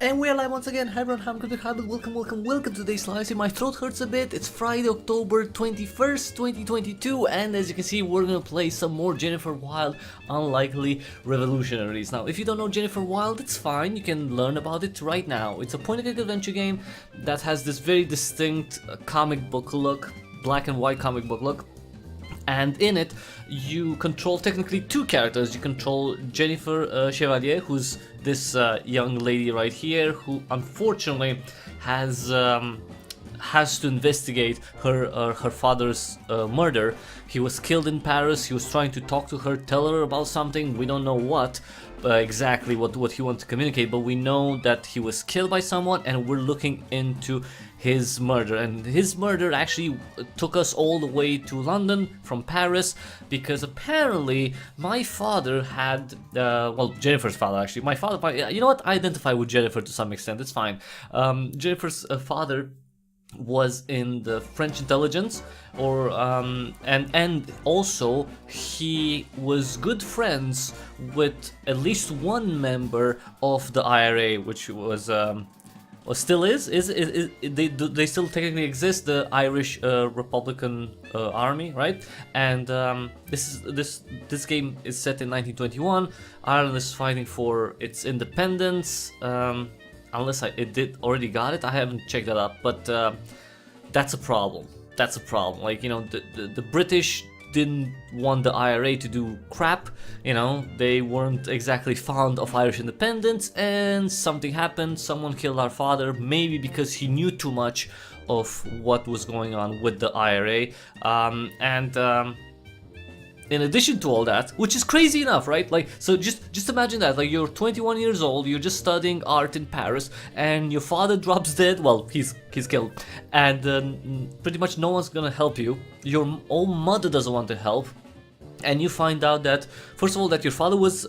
And we're live once again. Hi everyone, I'm Cryptic Hybrid. Welcome to today's live stream. My throat hurts a bit. It's Friday, October 21st, 2022, and as you can see, we're gonna play some more Jennifer Wilde, Unlikely Revolutionaries. Now, if you don't know Jennifer Wilde, it's fine. You can learn about it right now. It's a point-and-click adventure game that has this very distinct comic book look, black and white comic book look. And in it, you control technically two characters. You control Jennifer Chevalier, who's this young lady right here, who unfortunately has to investigate her father's murder. He was killed in Paris. He was trying to talk to her, tell her about something. We don't know what. Exactly what he wants to communicate, but we know that he was killed by someone, and we're looking into his murder. And his murder actually took us all the way to London from Paris, because apparently my father had, well, Jennifer's father actually, you know what, I identify with Jennifer to some extent, it's fine. Jennifer's father was in the French intelligence, or and also he was good friends with at least one member of the IRA, which was or still is they still technically exist, the Irish Republican Army, right? And this game is set in 1921. Ireland is fighting for its independence. Unless it did already got it, I haven't checked that up, but that's a problem. That's a problem. Like, you know, the British didn't want the IRA to do crap. You know, they weren't exactly fond of Irish independence, and something happened. Someone killed our father, maybe because he knew too much of what was going on with the IRA, in addition to all that, which is crazy enough, right? Like, so just imagine that, like, you're 21 years old, you're just studying art in Paris, and your father drops dead. Well, he's killed, and pretty much no one's gonna help you. Your own mother doesn't want to help, and you find out that, first of all, that your father was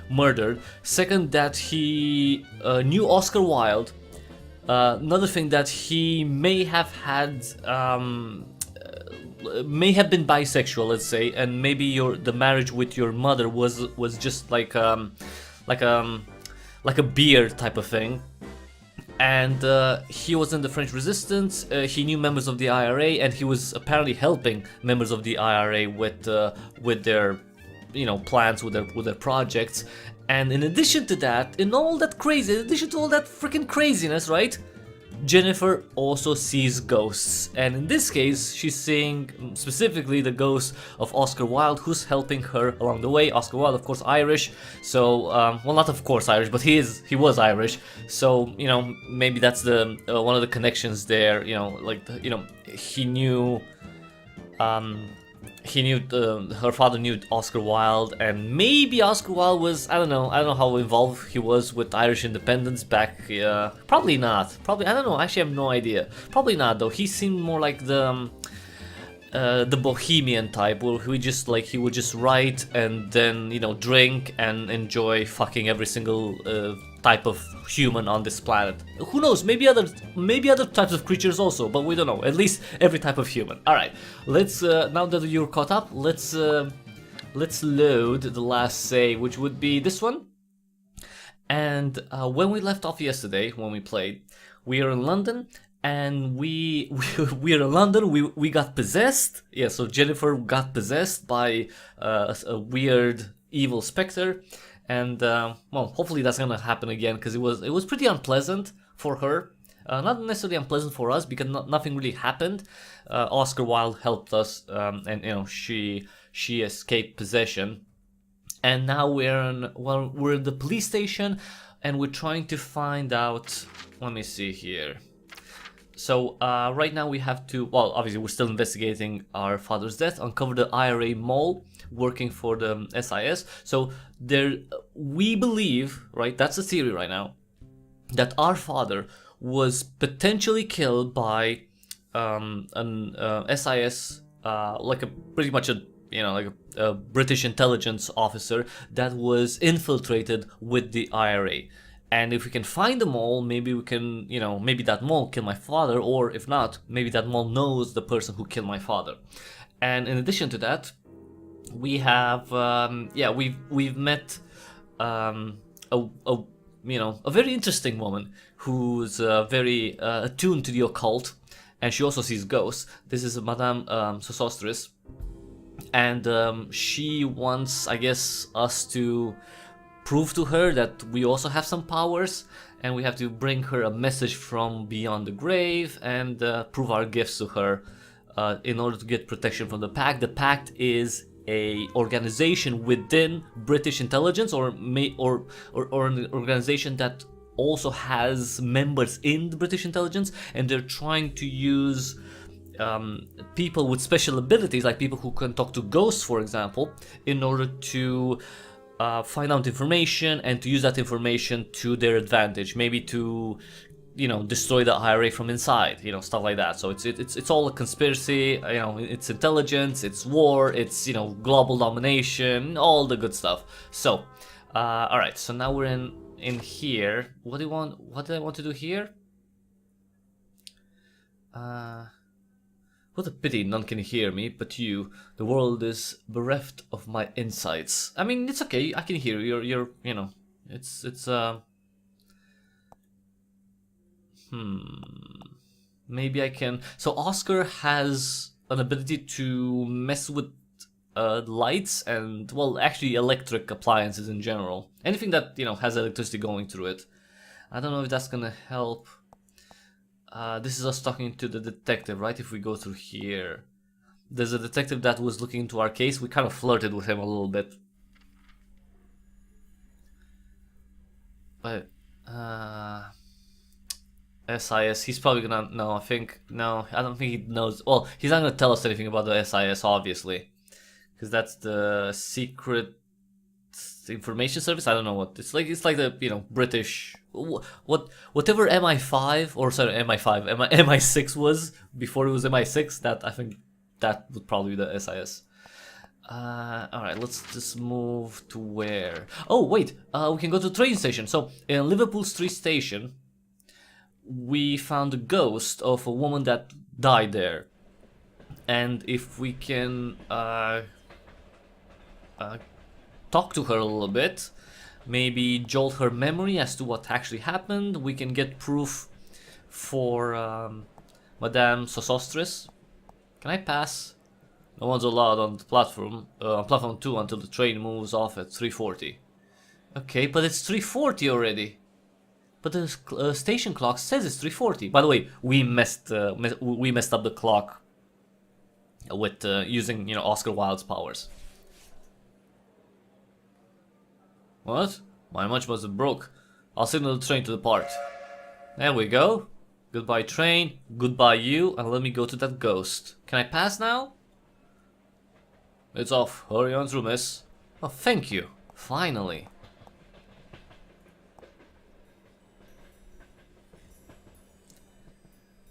murdered. Second, that he knew Oscar Wilde. Another thing, that he may have been bisexual, let's say, and maybe the marriage with your mother was just like a beer type of thing. And he was in the French Resistance. He knew members of the IRA, and he was apparently helping members of the IRA with their, you know, plans, with their projects. And in addition to that, in addition to all that freaking craziness, right? Jennifer also sees ghosts, and in this case she's seeing specifically the ghost of Oscar Wilde, who's helping her along the way. Oscar Wilde, of course, Irish, so well, not of course Irish, but he was Irish, so, you know, maybe that's the one of the connections there. You know, like, you know, he knew her father knew Oscar Wilde, and maybe Oscar Wilde was, I don't know how involved he was with Irish independence back. Probably not. I don't know. Actually, I have no idea. Probably not, though. He seemed more like the bohemian type, where he would just write and then, you know, drink and enjoy fucking every single type of human on this planet. Who knows? Maybe other types of creatures also, but we don't know. At least every type of human. All right, let's now that you're caught up, let's load the last save, which would be this one. And when we left off yesterday, when we played, we are in London. And we are in London. We got possessed. Yeah, so Jennifer got possessed by a weird evil specter, and well, hopefully that's gonna happen again, because it was pretty unpleasant for her. Not necessarily unpleasant for us, because nothing really happened. Oscar Wilde helped us, and, you know, she escaped possession. And now we're in the police station, and we're trying to find out. Let me see here. So right now we have to, well, obviously we're still investigating our father's death, uncover the IRA mole working for the SIS. So we believe, right, that's the theory right now, that our father was potentially killed by an SIS, like a British intelligence officer that was infiltrated with the IRA. And if we can find the mole, maybe we can, you know, maybe that mole killed my father, or if not, maybe that mole knows the person who killed my father. And in addition to that, we have, we've met a you know, a very interesting woman who's very attuned to the occult, and she also sees ghosts. This is Madame Sosostris, and she wants, I guess, us to prove to her that we also have some powers, and we have to bring her a message from beyond the grave and prove our gifts to her in order to get protection from the Pact. The Pact is a organization within British intelligence, or an organization that also has members in the British intelligence, and they're trying to use people with special abilities, like people who can talk to ghosts, for example, in order to find out information and to use that information to their advantage, maybe to, you know, destroy the IRA from inside, you know, stuff like that. So it's all a conspiracy, you know, it's intelligence, it's war, it's, you know, global domination, all the good stuff. So, all right, so now we're in here. What do you want? What do I want to do here? What a pity none can hear me but you. The world is bereft of my insights. I mean, it's okay. I can hear you. You're you know, it's maybe I can. So Oscar has an ability to mess with lights and, well, actually electric appliances in general. Anything that, you know, has electricity going through it. I don't know if that's gonna help. This is us talking to the detective, right? If we go through here, there's a detective that was looking into our case. We kind of flirted with him a little bit, but SIS, he's probably gonna no. I don't think he knows. Well, he's not gonna tell us anything about the SIS, obviously, because that's the secret information service. I don't know what it's like. It's like the, you know, British whatever MI5, or sorry, MI6 was before it was MI6. That, I think that would probably be the SIS. All right, let's just move to where. Oh wait, we can go to the train station. So in Liverpool Street Station, we found a ghost of a woman that died there, and if we can talk to her a little bit, maybe jolt her memory as to what actually happened, we can get proof for Madame Sosostris. Can I pass? No one's allowed on the platform, platform 2 until the train moves off at 3:40. Okay, but it's 3:40 already. But the station clock says it's 3:40. By the way, we messed up the clock with using, you know, Oscar Wilde's powers. What? My watch must have broke. I'll signal the train to depart. There we go. Goodbye train, goodbye you, and let me go to that ghost. Can I pass now? It's off. Hurry on through, miss. Oh, thank you. Finally.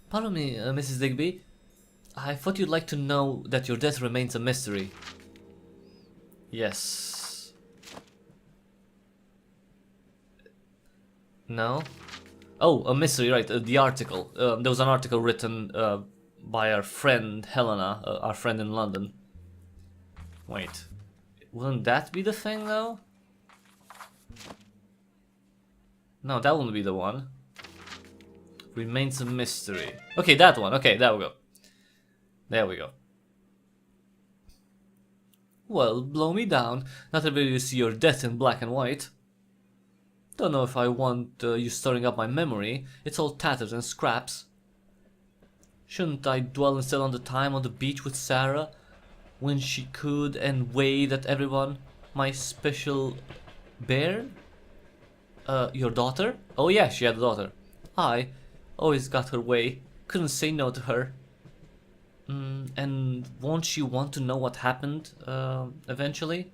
Pardon me, Mrs. Digby. I thought you'd like to know that your death remains a mystery. Yes. No? Oh, a mystery, right. The article. There was an article written by our friend Helena, our friend in London. Wait. Wouldn't that be the thing, though? No, that wouldn't be the one. Remains a mystery. Okay, that one. Okay, there we go. There we go. Well, blow me down. Not everybody will see your death in black and white. Don't know if I want you stirring up my memory. It's all tatters and scraps. Shouldn't I dwell instead on the time on the beach with Sarah, when she could and waved at everyone? My special bear? Your daughter? Oh yeah, she had a daughter. I always got her way. Couldn't say no to her. And won't she want to know what happened, eventually?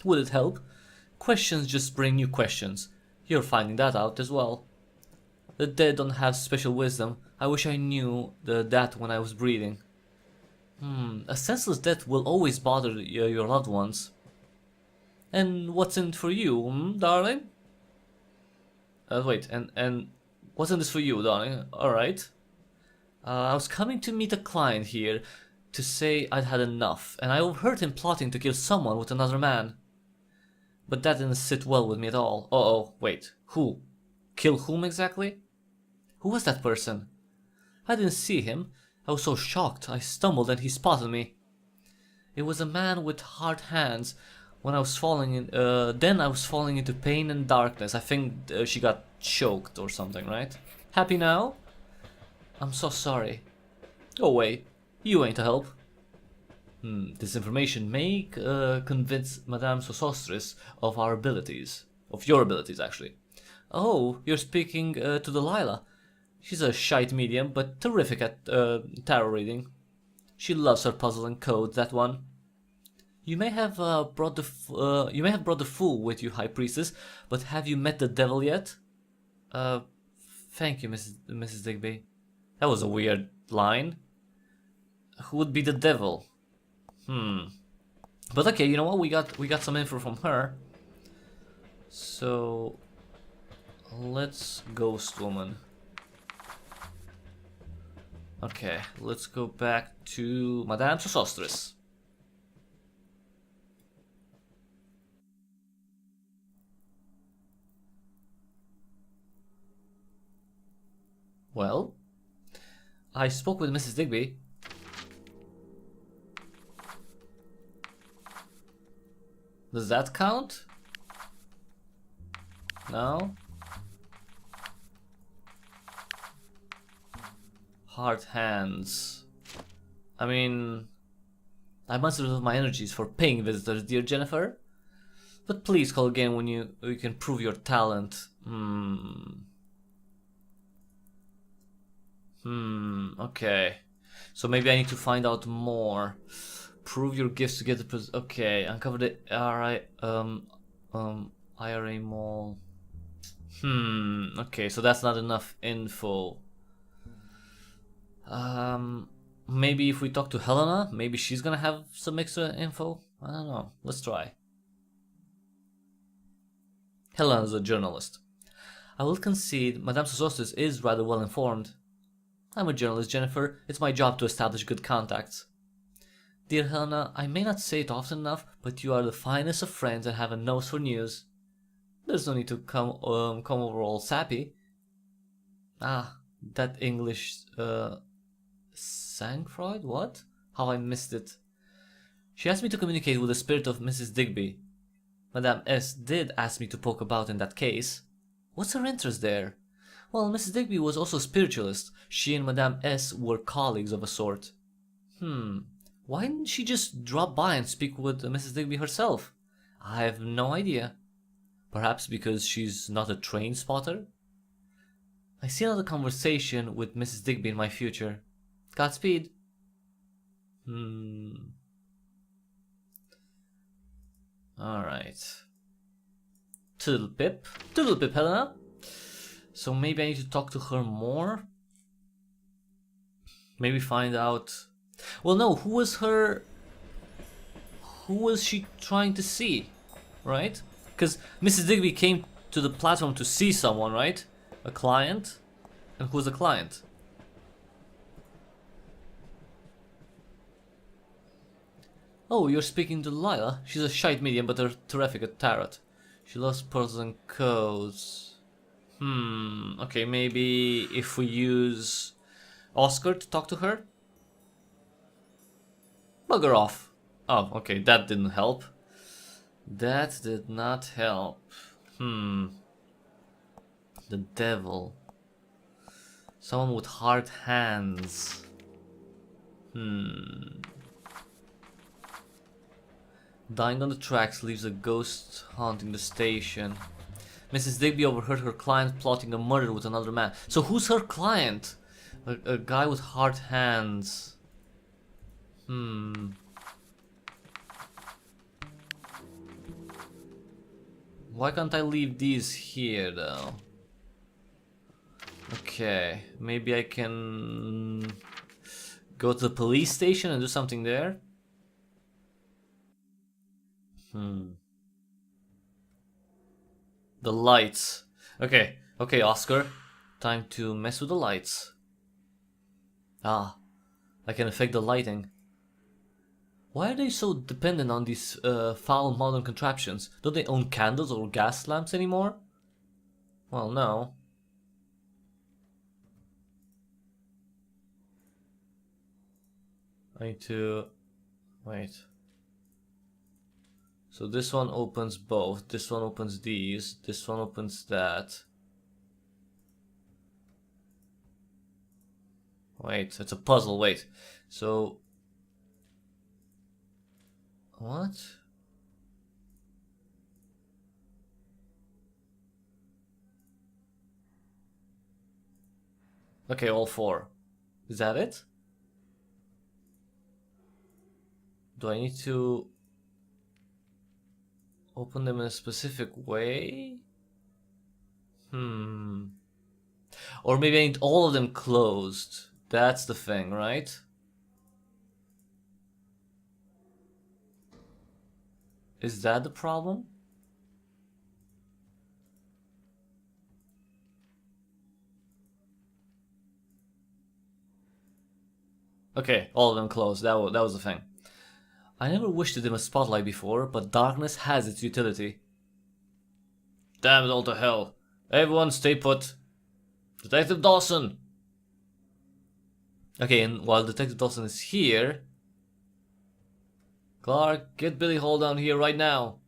Would it help? Questions just bring new questions. You're finding that out as well. The dead don't have special wisdom. I wish I knew that when I was breathing. A senseless death will always bother your loved ones. And what's in it for you, darling? Wait, and what's in this for you, darling? Alright. I was coming to meet a client here to say I'd had enough, and I overheard him plotting to kill someone with another man. But that didn't sit well with me at all. Uh-oh, wait. Who? Kill whom exactly? Who was that person? I didn't see him. I was so shocked. I stumbled and he spotted me. It was a man with hard hands. When I was falling in, then I was falling into pain and darkness. I think she got choked or something, right? Happy now? I'm so sorry. Go away. You ain't a help. This information may convince Madame Sosostris of our abilities. Of your abilities, actually. Oh, you're speaking to Delilah. She's a shite medium, but terrific at tarot reading. She loves her puzzle and code, that one. You may have brought the fool with you, High Priestess, but have you met the devil yet? Thank you, Mrs. Digby. That was a weird line. Who would be the devil? But okay, you know what? We got some info from her. So let's Ghost Woman. Okay, let's go back to Madame Sosostris. Well, I spoke with Mrs. Digby. Does that count? No? Hard hands. I mean, I must reserve my energies for paying visitors, dear Jennifer. But please call again when you can prove your talent. Okay. So maybe I need to find out more. Prove your gifts to get the okay, uncover the IRA mall. Okay, so that's not enough info. Maybe if we talk to Helena, maybe she's gonna have some extra info. I don't know. Let's try. Helena's a journalist. I will concede Madame Sosostris is rather well informed. I'm a journalist, Jennifer. It's my job to establish good contacts. Dear Helena, I may not say it often enough, but you are the finest of friends and have a nose for news. There's no need to come over all sappy. Ah, that English, Sangfroid? What? How I missed it. She asked me to communicate with the spirit of Mrs. Digby. Madame S. did ask me to poke about in that case. What's her interest there? Well, Mrs. Digby was also a spiritualist. She and Madame S. were colleagues of a sort. Why didn't she just drop by and speak with Mrs. Digby herself? I have no idea. Perhaps because she's not a train spotter? I see another conversation with Mrs. Digby in my future. Godspeed. Alright. Toodle pip, Helena. So maybe I need to talk to her more? Maybe find out... Well, no, who was she trying to see, right? Because Mrs. Digby came to the platform to see someone, right? A client? And who's the client? Oh, you're speaking to Delilah. She's a shite medium, but they're terrific at tarot. She loves puzzles and codes. Okay, maybe if we use Oscar to talk to her? Bugger off. Oh, okay, that didn't help. That did not help. The devil. Someone with hard hands. Dying on the tracks leaves a ghost haunting the station. Mrs. Digby overheard her client plotting a murder with another man. So who's her client? A guy with hard hands. Why can't I leave these here though? Okay, maybe I can go to the police station and do something there. The lights. Okay, Oscar. Time to mess with the lights. Ah, I can affect the lighting. Why are they so dependent on these foul modern contraptions? Don't they own candles or gas lamps anymore? Well, no. I need to... wait. So this one opens both. This one opens these. This one opens that. Wait, it's a puzzle. Wait. So... what? Okay, all four. Is that it? Do I need to open them in a specific way? Or maybe I need all of them closed. That's the thing, right? Is that the problem? Okay, all of them closed. That was the thing. I never wished to dim a spotlight before, but darkness has its utility. Damn it all to hell. Everyone stay put. Detective Dawson! Okay, and while Detective Dawson is here... Clark, get Billy Hall down here right now.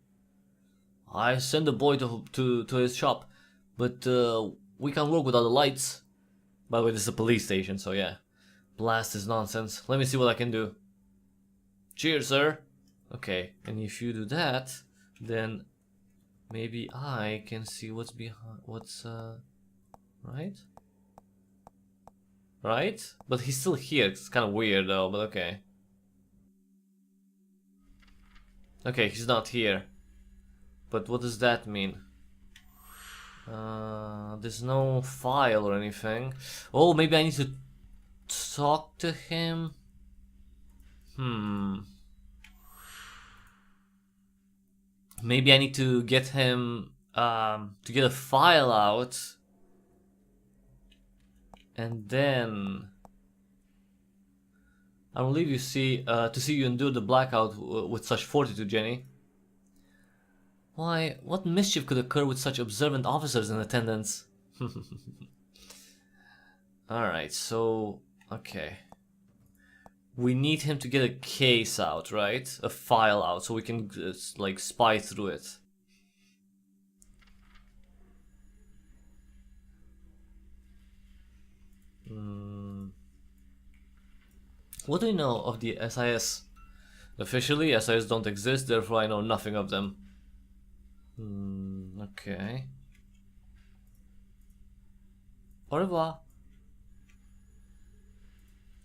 I sent the boy to his shop, but we can't work without the lights. By the way, this is a police station, so yeah. Blast this nonsense. Let me see what I can do. Cheers, sir. Okay, and if you do that, then maybe I can see what's behind. What's right? Right? But he's still here. It's kind of weird though, but okay. Okay, he's not here. But what does that mean? There's no file or anything. Oh, maybe I need to talk to him. Maybe I need to get him to get a file out, and then I will leave you to see you endure the blackout with such fortitude, Jenny. Why, what mischief could occur with such observant officers in attendance? Alright, so... okay. We need him to get a case out, right? A file out, so we can, like, spy through it. What do you know of the SIS? Officially, SIS don't exist, therefore I know nothing of them. Okay. Au revoir.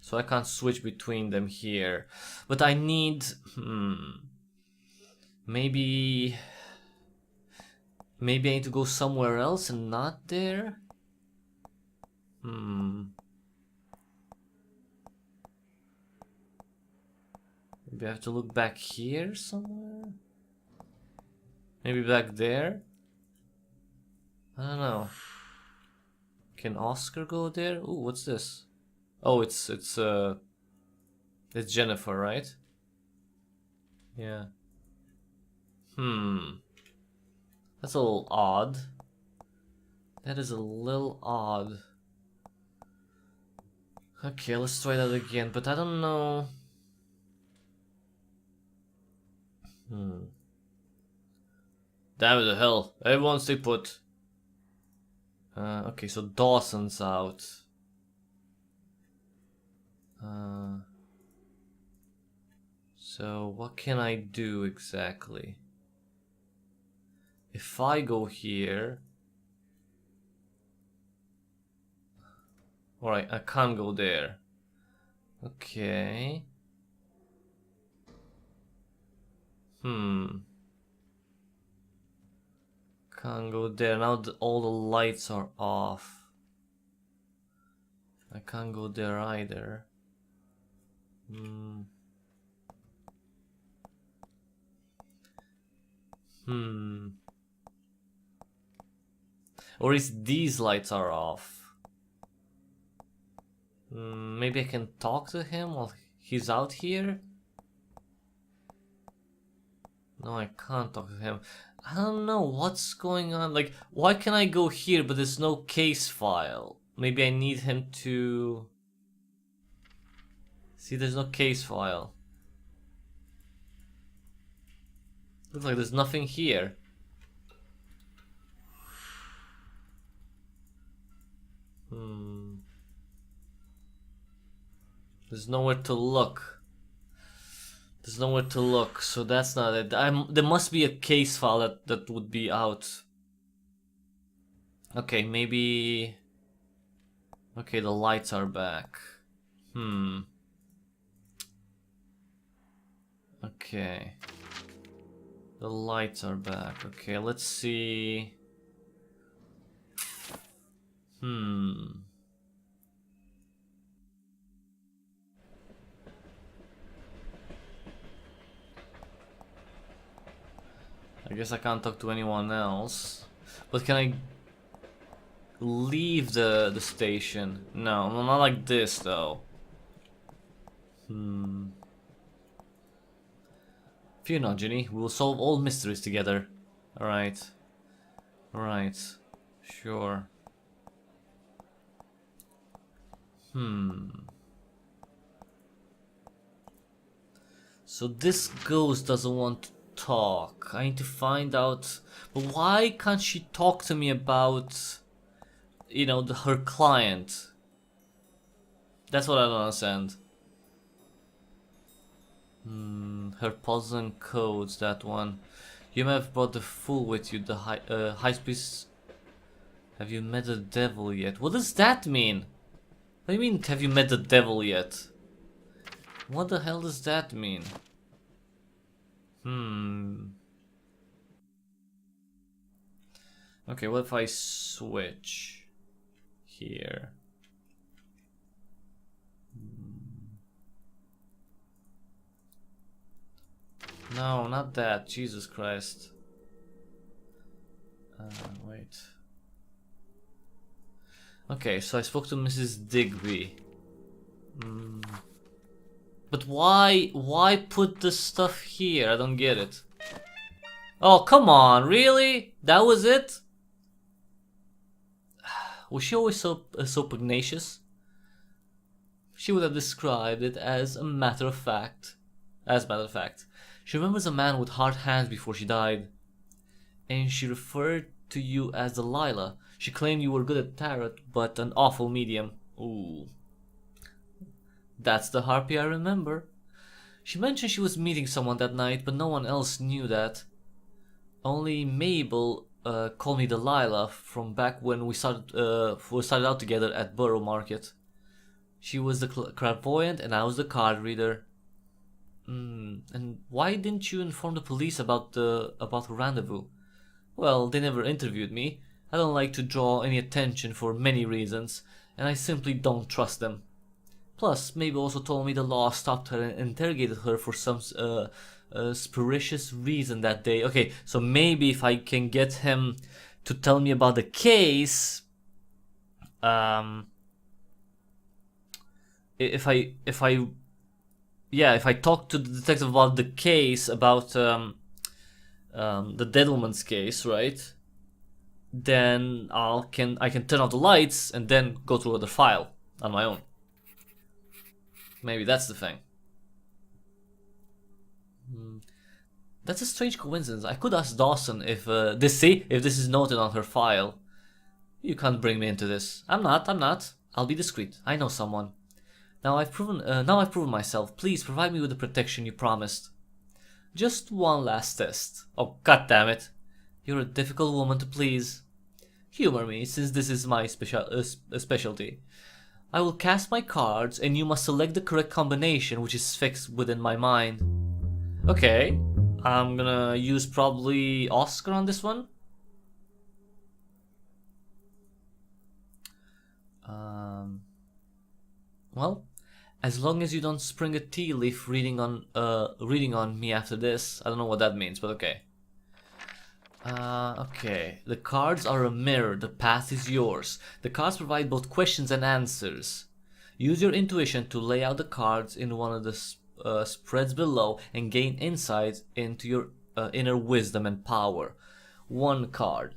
So I can't switch between them here. But I need... Maybe... maybe I need to go somewhere else and not there? Maybe I have to look back here somewhere? Maybe back there? I don't know. Can Oscar go there? Ooh, what's this? Oh, it's Jennifer, right? Yeah. That's a little odd. That is a little odd. Okay, let's try that again, but I don't know. Damn it the hell. Everyone stay put. Okay, so Dawson's out. So what can I do exactly? If I go here... alright, I can't go there. Okay. Can't go there. Now all the lights are off. I can't go there either. Or is these lights are off? Maybe I can talk to him while he's out here? No, I can't talk to him. I don't know what's going on. Like, why can I go here but there's no case file? Maybe I need him to... See, there's no case file. Looks like there's nothing here. There's nowhere to look. There's nowhere to look, so that's not it. There must be a case file that would be out. Okay, maybe... Okay, the lights are back. Okay. The lights are back. Okay, let's see... I guess I can't talk to anyone else. But can I leave the station? No, not like this though. Fear not, Ginny. We will solve all mysteries together. Alright. Alright. Sure. So this ghost doesn't want to talk. I need to find out. But why can't she talk to me about, you know, her client? That's what I don't understand. Her puzzles and codes, that one. You may have brought the fool with you, the high priest. Have you met the devil yet? What does that mean? What do you mean, have you met the devil yet? What the hell does that mean? Okay, what if I switch here? No, not that. Jesus Christ. Wait. Okay, so I spoke to Mrs. Digby. But why put this stuff here? I don't get it. Oh, come on, really? That was it? Was she always so pugnacious? She would have described it as a matter of fact. As a matter of fact. She remembers a man with hard hands before she died. And she referred to you as Delilah. She claimed you were good at tarot, but an awful medium. Ooh. That's the harpy I remember. She mentioned she was meeting someone that night, but no one else knew that. Only Mabel called me Delilah from back when we started out together at Borough Market. She was the clairvoyant and I was the card reader. And why didn't you inform the police about the rendezvous? Well, they never interviewed me. I don't like to draw any attention for many reasons, and I simply don't trust them. Plus, Mabel also told me the law stopped her and interrogated her for some spurious reason that day. Okay, so maybe if I can get him to tell me about the case, if I talk to the detective about the case, about the Deadwoman's case, right? Then I can turn off the lights and then go through the file on my own. Maybe that's the thing. That's a strange coincidence. I could ask Dawson if this is noted on her file. You can't bring me into this. I'm not. I'll be discreet. I know someone. Now I've proven myself. Please provide me with the protection you promised. Just one last test. Oh, god damn it. You're a difficult woman to please. Humor me, since this is my specialty. I will cast my cards, and you must select the correct combination, which is fixed within my mind. Okay, I'm gonna use probably Oscar on this one. Well, as long as you don't spring a tea leaf reading on me after this. I don't know what that means, but okay. Okay, the cards are a mirror, the path is yours. The cards provide both questions and answers. Use your intuition to lay out the cards in one of the spreads below and gain insight into your inner wisdom and power. 1 card.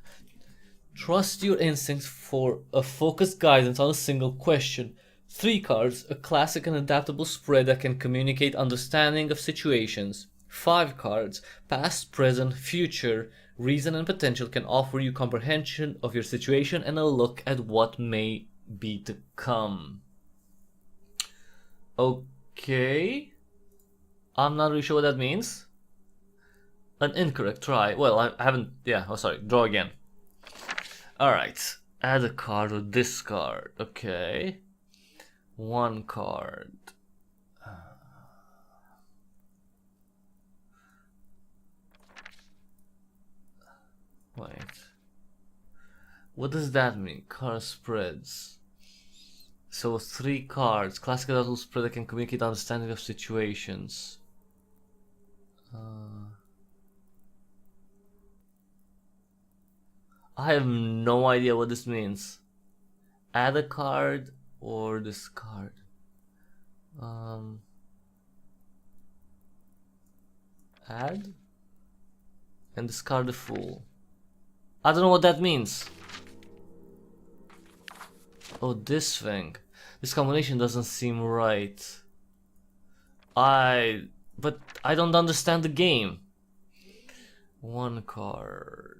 Trust your instincts for a focused guidance on a single question. 3 cards. A classic and adaptable spread that can communicate understanding of situations. 5 cards. Past, present, future, reason and potential can offer you comprehension of your situation and a look at what may be to come. Okay. I'm not really sure what that means. An incorrect try. Well, I haven't... Yeah, oh sorry. Draw again. Alright. Add a card or discard. Okay. 1 card. Wait. What does that mean? Card spreads. So 3 cards. Classic adult spread that can communicate understanding of situations. I have no idea what this means. Add a card or discard. Add and discard the fool. I don't know what that means. Oh, this thing. This combination doesn't seem right. But I don't understand the game. 1 card.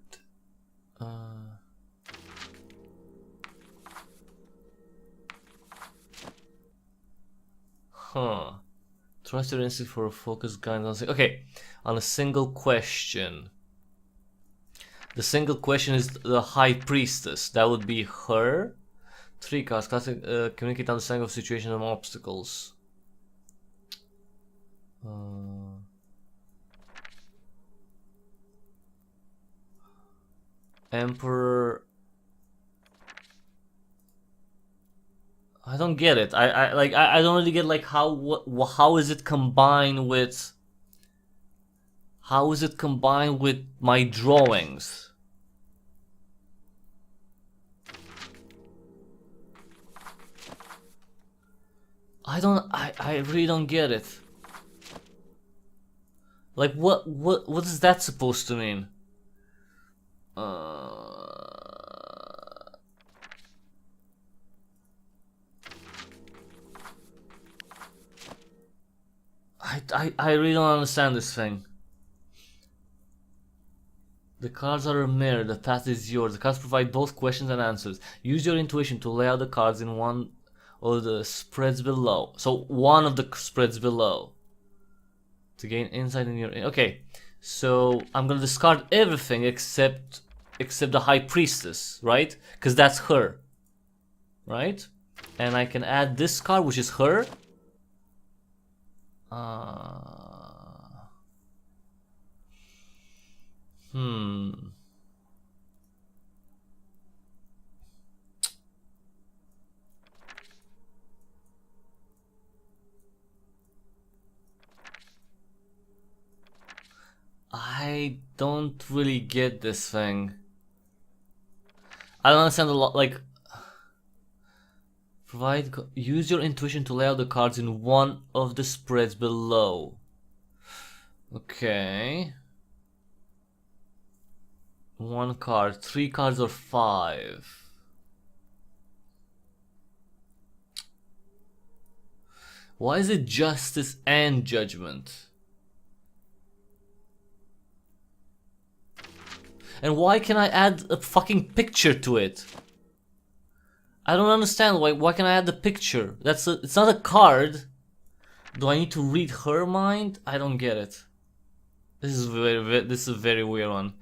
Huh. Trust your instinct for a focused guidance. Okay, on a single question. The single question is the High Priestess. That would be her. 3 cards. Classic, communicate understanding of situations and obstacles. Emperor. I don't get it. I don't really get like how is it combined with my drawings? I really don't get it. Like what is that supposed to mean? I really don't understand this thing. The cards are a mirror, the path is yours. The cards provide both questions and answers. Use your intuition to lay out the cards in one of the spreads below. So one of the spreads below. To gain insight in your... Okay, so I'm gonna discard everything except the High Priestess, right? Because that's her. Right? And I can add this card, which is her. I don't really get this thing. I don't understand a lot. Like, use your intuition to lay out the cards in one of the spreads below. Okay. 1 card, 3 cards or 5. Why is it justice and judgment? And why can I add a fucking picture to it? I don't understand why can I add the picture? It's not a card. Do I need to read her mind? I don't get it. This is a very weird one.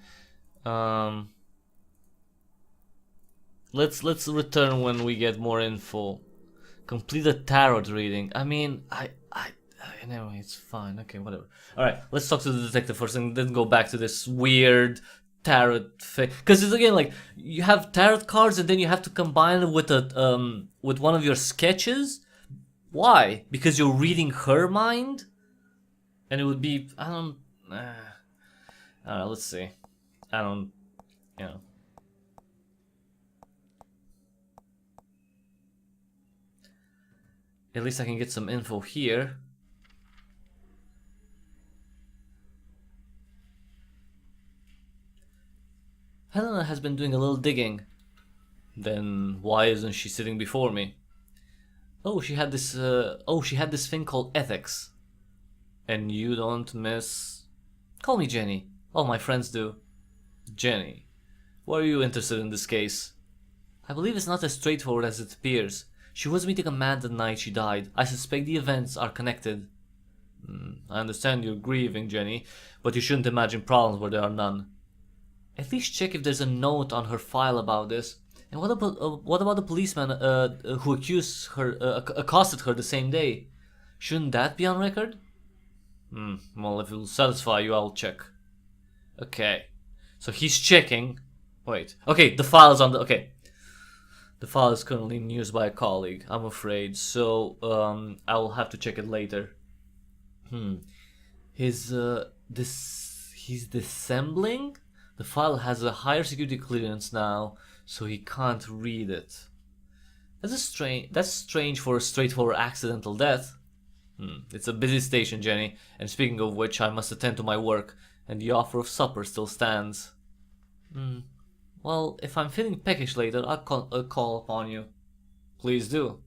Let's return when we get more info. Complete a tarot reading. I mean, anyway, it's fine. Okay, whatever. All right, let's talk to the detective first, and then go back to this weird tarot thing. Because it's again like you have tarot cards, and then you have to combine it with with one of your sketches. Why? Because you're reading her mind, and it would be let's see. At least I can get some info here. Helena has been doing a little digging. Then why isn't she sitting before me? Oh, she had this. She had this thing called ethics. And you don't miss. Call me Jenny. All my friends do. Jenny, why are you interested in this case? I believe it's not as straightforward as it appears. She was meeting a man the night she died. I suspect the events are connected. I understand you're grieving, Jenny, but you shouldn't imagine problems where there are none. At least check if there's a note on her file about this. And what about the policeman who accosted her the same day? Shouldn't that be on record? Well, if it will satisfy you, I'll check. Okay, so he's checking. Wait, okay, the file is on the. Okay, the file is currently in use by a colleague, I'm afraid. So I'll have to check it later. He's dissembling. The file has a higher security clearance now, so he can't read it. That's strange for a straightforward accidental death. It's a busy station, Jenny, and speaking of which, I must attend to my work, and the offer of supper still stands. Well, if I'm feeling peckish later, I'll call upon you. Please do.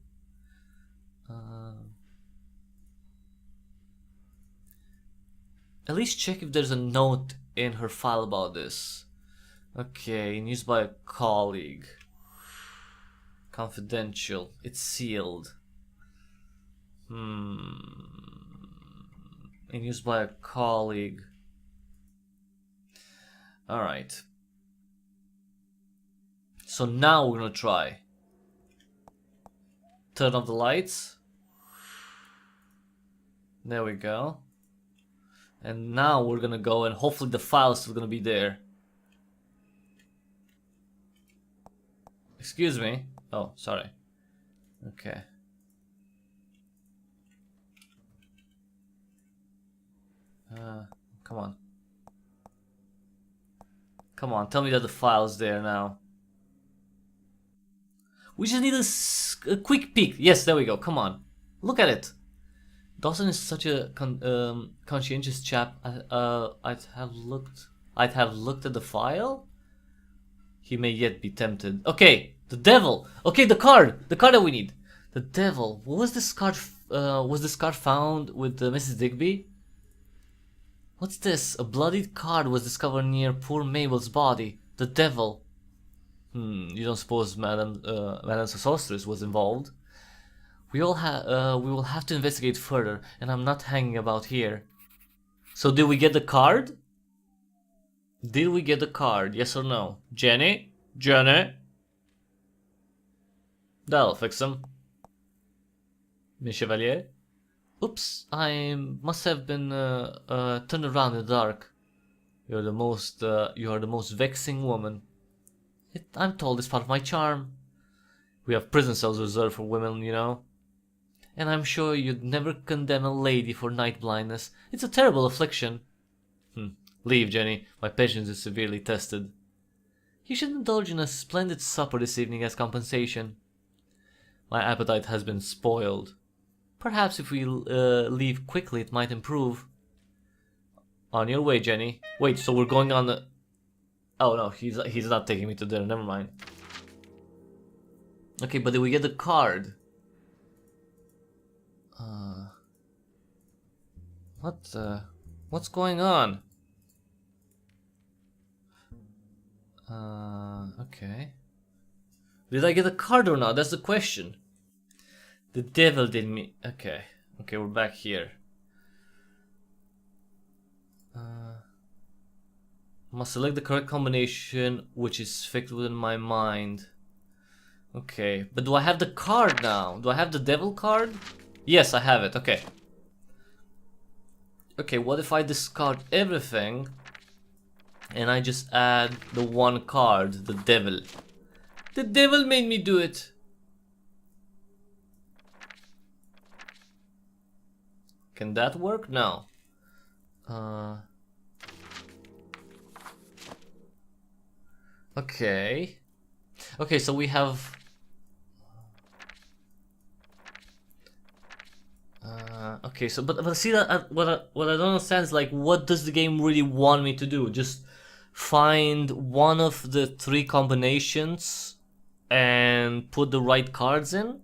At least check if there's a note in her file about this. Okay, used by a colleague. Confidential. It's sealed. And used by a colleague. Alright. So now we're gonna try. Turn off the lights. There we go. And now we're gonna go and hopefully the file is still gonna be there. Excuse me. Oh, sorry. Okay. Come on. Come on, tell me that the file's there now. We just need a quick peek. Yes, there we go. Come on. Look at it. Dawson is such a conscientious chap. I'd have looked at the file. He may yet be tempted. Okay, the devil. Okay, the card that we need. The devil. What was this card? Was this card found with Mrs. Digby? What's this? A bloodied card was discovered near poor Mabel's body. The devil. You don't suppose Madame Sorceress was involved? We will have to investigate further, and I'm not hanging about here. So did we get the card? Did we get the card? Yes or no? Jenny? Jenny? That'll fix him. Mes Chevalier? Oops, I must have been turned around in the dark. You are the most vexing woman. I'm told it's part of my charm. We have prison cells reserved for women, you know. And I'm sure you'd never condemn a lady for night blindness. It's a terrible affliction. Leave, Jenny. My patience is severely tested. You should indulge in a splendid supper this evening as compensation. My appetite has been spoiled. Perhaps if we leave quickly, it might improve. On your way, Jenny. Wait, so we're going on the... Oh no, he's not taking me to dinner. Never mind. Okay, but did we get the card? What's going on? Okay. Did I get a card or not? That's the question. The devil did me. Okay, we're back here. Must select the correct combination, which is fixed within my mind. Okay, but do I have the card now? Do I have the devil card? Yes, I have it. Okay. Okay, what if I discard everything and I just add the one card, the devil? The devil made me do it. Can that work? No. Okay. Okay, so we have... okay, so but see that what I don't understand is like, what does the game really want me to do? Just find one of the 3 combinations and put the right cards in.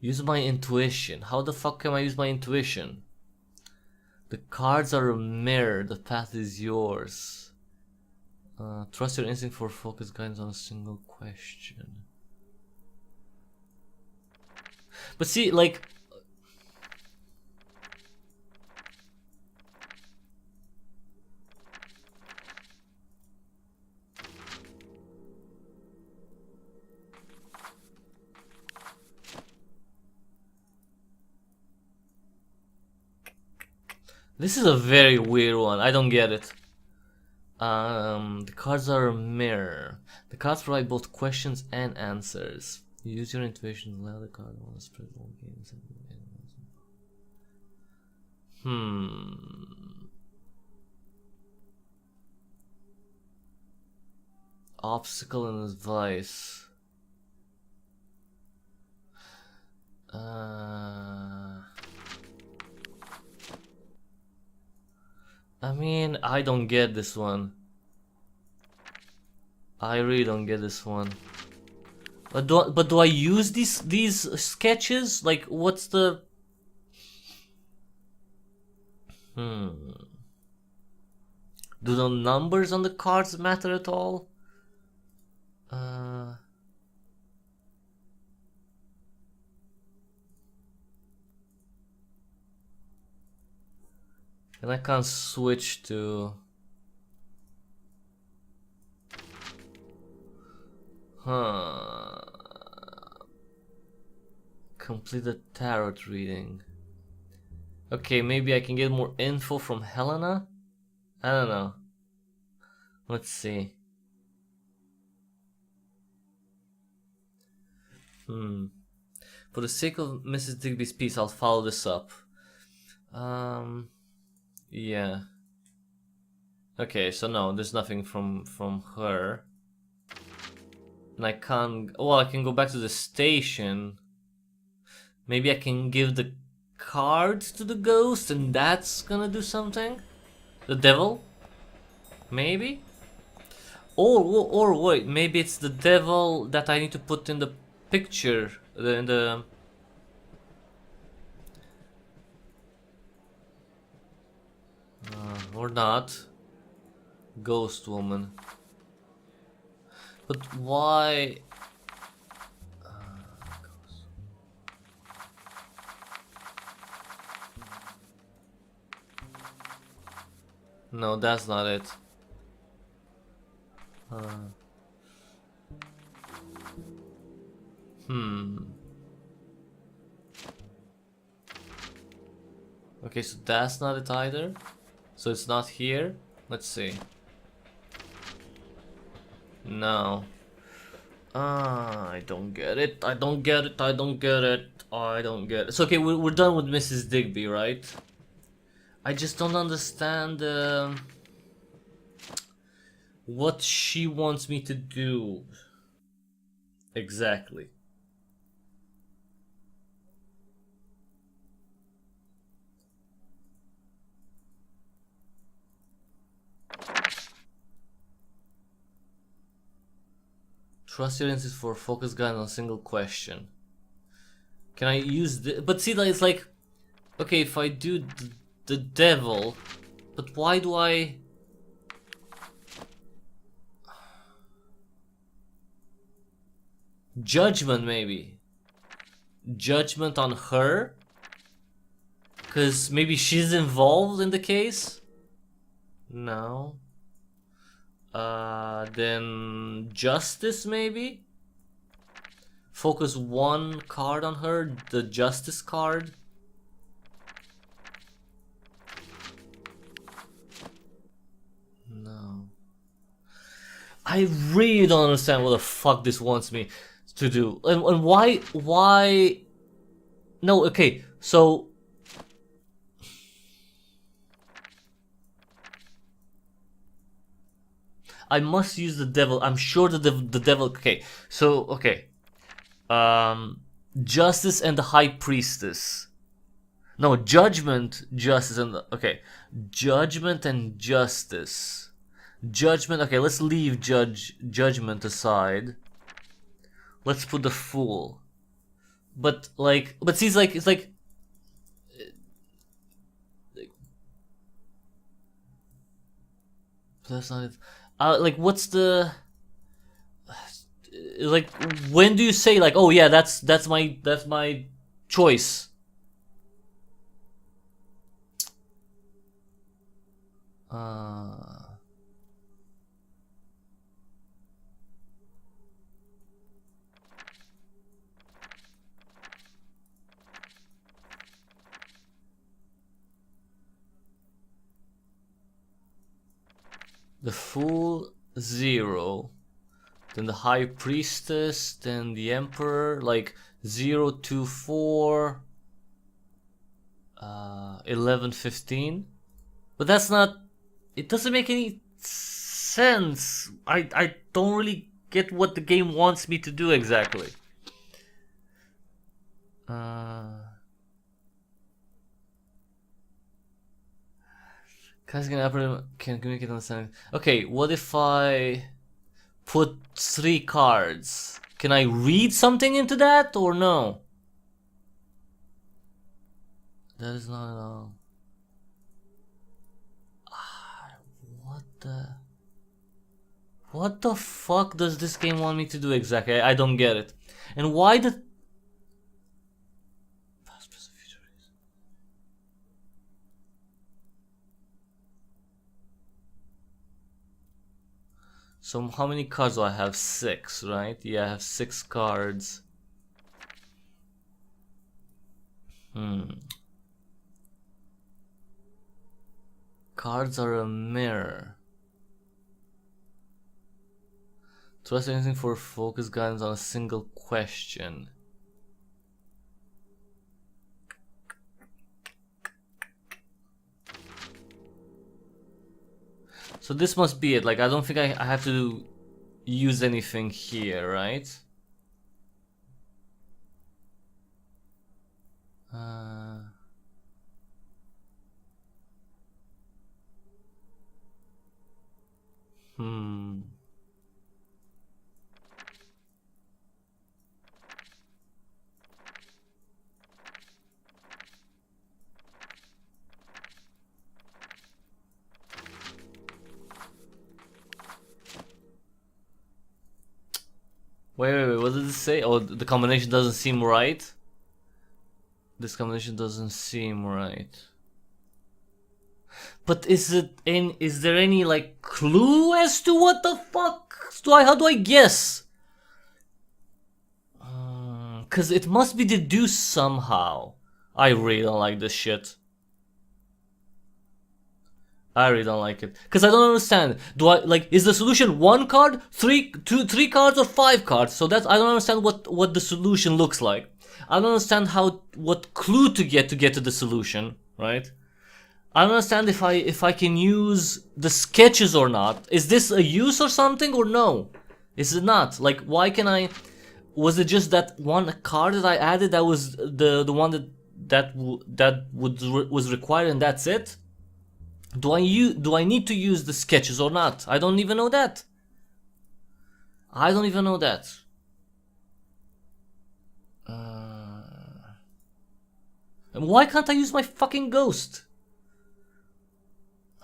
Use my intuition. How the fuck can I use my intuition? The cards are a mirror. The path is yours. Trust your instinct for focused guidance on a single question. But see, like... This is a very weird one. I don't get it. The cards are a mirror. The cards provide both questions and answers. You use your intuition to allow the card on the spread all games. Obstacle and advice. I mean, I don't get this one. I really don't get this one. But do I use these sketches? Like, what's the... Do the numbers on the cards matter at all? And I can't switch to... Complete the tarot reading. Okay, maybe I can get more info from Helena? I don't know. Let's see. For the sake of Mrs. Digby's peace, I'll follow this up. Yeah. Okay, so no, there's nothing from her. And I can't... Well, I can go back to the station. Maybe I can give the cards to the ghost and that's gonna do something? The devil? Maybe? Or wait, maybe it's the devil that I need to put in the picture. In the... or not. Ghost woman. But why? No, that's not it. Okay, so that's not it either. So it's not here. Let's see. No. I don't get it. I don't get it. I don't get it. I don't get it. So okay, we're done with Mrs. Digby, right? I just don't understand what she wants me to do exactly. Trust your instinct for focus guide on a single question. Can I use the... But see, it's like... Okay, if I do the devil... But why do I... Judgment, maybe. Judgment on her? Because maybe she's involved in the case? No. Then justice, maybe? Focus one card on her, the justice card. No. I really don't understand what the fuck this wants me to do. And why? No, okay, so... I must use the devil. I'm sure that the devil... Okay, so, okay. Justice and the High Priestess. No, Judgment, Justice, and the... Okay. Judgment and Justice. Judgment, okay, let's leave Judgment aside. Let's put the Fool. But, like... But see, it's like... That's not it. Like, what's the... Like, when do you say, like, oh yeah, that's my choice? The Fool, 0. Then the High Priestess, then the Emperor, like 0, 2, 4, 11, 15. But that's not... It doesn't make any sense. I don't really get what the game wants me to do exactly. Can communicate understanding. Okay, what if I put 3 cards? Can I read something into that or no? That is not at all. What the fuck does this game want me to do exactly? I don't get it. And why the... So how many cards do I have? 6, right? Yeah, I have 6 cards. Cards are a mirror. Trust anything for focus guidance on a single question. So this must be it. Like, I don't think I have to use anything here, right? Wait, what did it say? Oh, the combination doesn't seem right? This combination doesn't seem right. But is there any, like, clue as to what the fuck? How do I guess? Cause it must be deduced somehow. I really don't like this shit. I really don't like it. Cause I don't understand. Is the solution 1 card, 3 cards, or 5 cards? So that's, I don't understand what the solution looks like. I don't understand what clue to get to the solution, right? I don't understand if I can use the sketches or not. Is this a use or something or no? Is it not? Like, why can I... Was it just that one card that I added that was the one that was required and that's it? Do I need to use the sketches or not? I don't even know that. I don't even know that. And why can't I use my fucking ghost?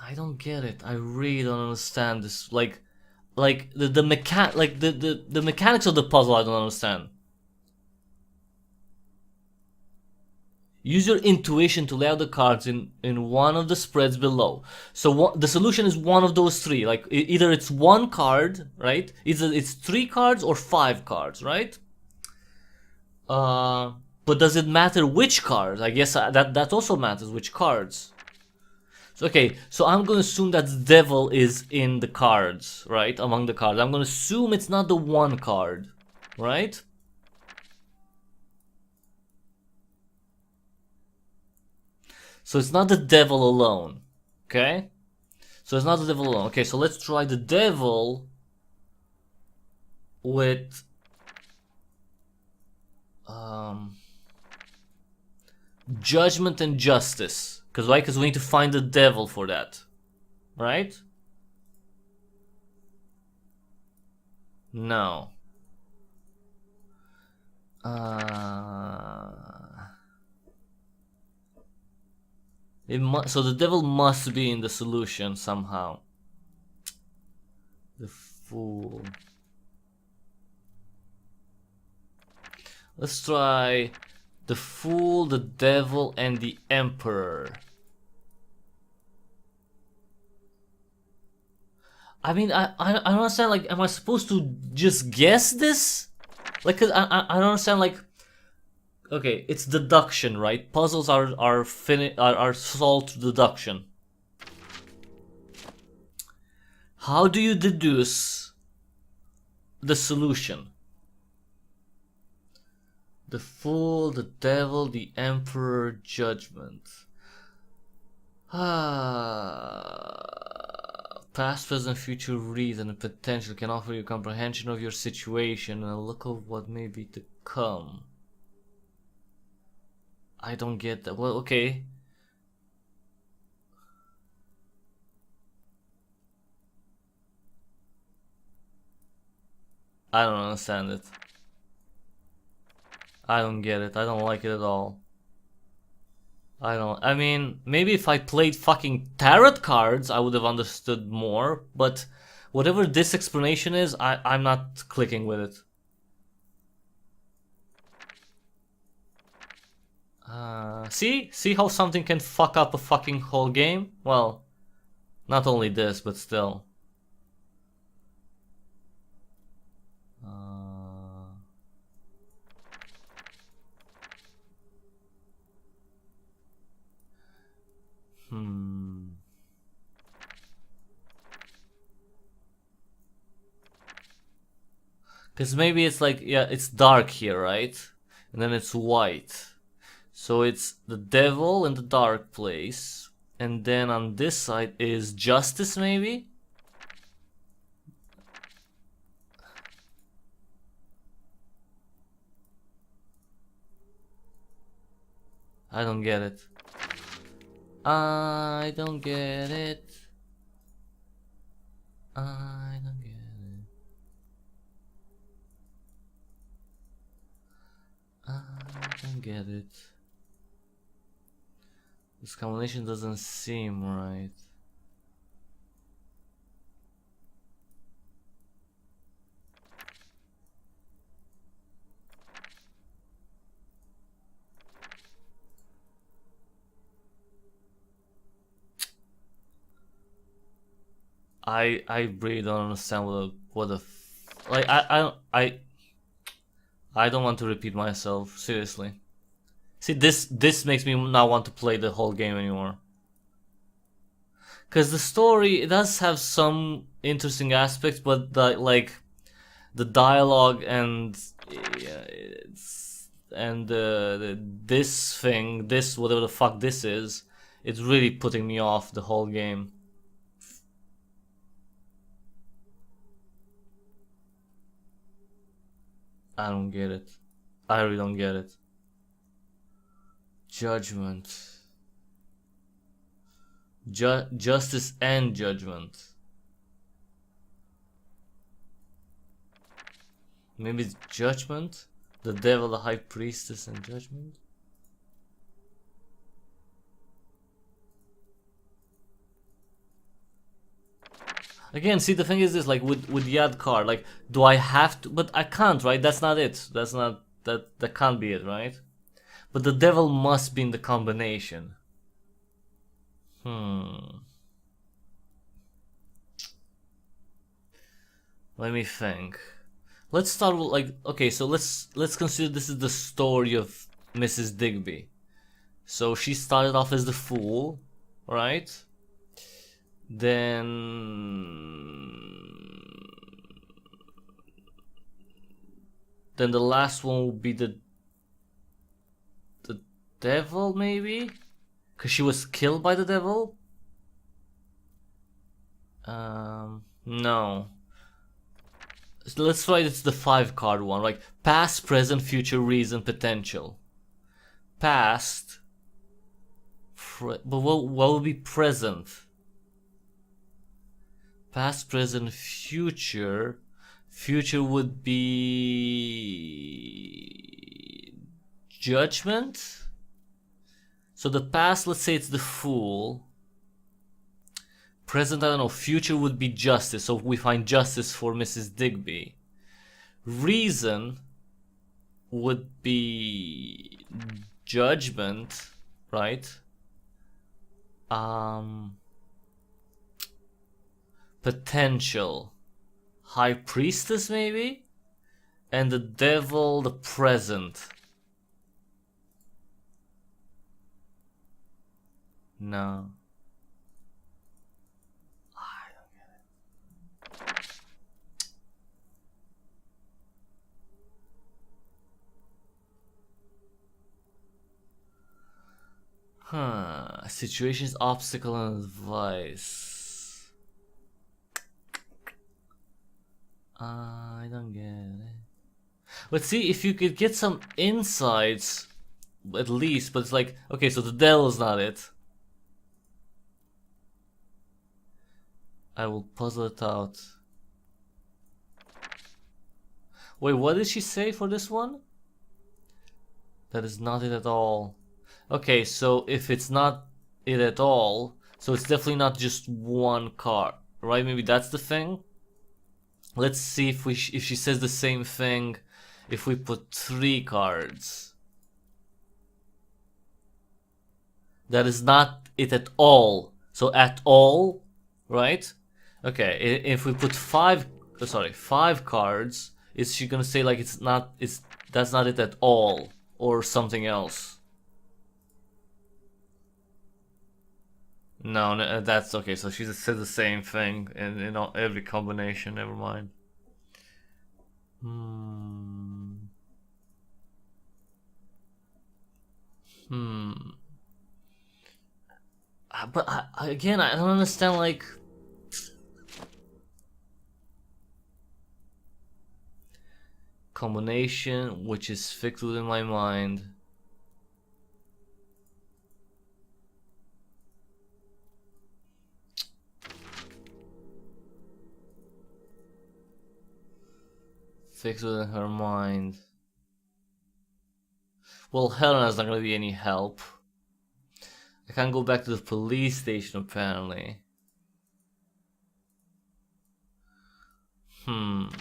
I don't get it. I really don't understand this. Like the mechanics of the puzzle. I don't understand. Use your intuition to lay out the cards in one of the spreads below. So the solution is one of those 3. Like, either it's 1 card, right? Either it's 3 cards or 5 cards, right? But does it matter which cards? I guess that also matters, which cards. So, okay, so I'm gonna assume that the devil is in the cards, right? Among the cards. I'm gonna assume it's not the 1 card, right? So it's not the devil alone, okay? So it's not the devil alone. Okay, so let's try the devil with... Judgment and justice. Because why? Because we need to find the devil for that. Right? No. So the devil must be in the solution somehow. The fool. Let's try the fool, the devil, and the emperor. I mean, I don't understand. Like, am I supposed to just guess this? Like, 'cause I don't understand. Like, okay, it's deduction, right? Puzzles are solved through deduction. How do you deduce the solution? The fool, the devil, the emperor, judgment. Past, present, future reason and potential can offer you comprehension of your situation and a look of what may be to come. I don't get that. Well, okay. I don't understand it. I don't get it. I don't like it at all. I mean, maybe if I played fucking tarot cards, I would have understood more, but whatever this explanation is, I'm not clicking with it. See how something can fuck up a fucking whole game? Well, not only this, but still. Because maybe it's like, yeah, it's dark here, right? And then it's white. So it's the devil in the dark place. And then on this side is justice, maybe? I don't get it. I don't get it. I don't get it. I don't get it. This combination doesn't seem right. I really don't understand what the like I don't want to repeat myself, seriously. See, this makes me not want to play the whole game anymore. Cause the story, it does have some interesting aspects, but the dialogue and this whatever the fuck this is, it's really putting me off the whole game. I don't get it. I really don't get it. Judgment. Justice and judgment. Maybe it's judgment? The devil, the high priestess, and judgment? Again, see, the thing is this, like, with the ad card, like, do I have to? But I can't, right? That's not it. That's not, that can't be it, right? But the devil must be in the combination. Let me think. Let's start with, like, okay, so let's consider this is the story of Mrs. Digby. So she started off as the fool, right? Then the last one will be the devil, maybe? Cause she was killed by the devil? No. let's try it's the 5-card one, like past, present, future, reason, potential. Past, but what would be present? Past, present, future. Future would be judgment. So the past, let's say it's the Fool. Present, I don't know. Future would be justice. So we find justice for Mrs. Digby. Reason would be judgment, right? Potential. High Priestess, maybe? And the Devil, the present. No. I don't get it. Situations, obstacle, and advice. I don't get it. Let's see if you could get some insights, at least. But it's like, okay, so the devil's not it. I will puzzle it out. Wait, what did she say for this one? That is not it at all. Okay, so if it's not it at all, so it's definitely not just one card, right? Maybe that's the thing. Let's see if she says the same thing if we put 3 cards. That is not it at all. So at all, right? Okay, if we put 5 cards, is she gonna say like that's not it at all or something else? No, that's okay. So she just said the same thing in every combination. Never mind. But again, I don't understand. Like, combination which is fixed within my mind. Fixed within her mind. Well, Helena's not gonna be any help. I can't go back to the police station apparently. And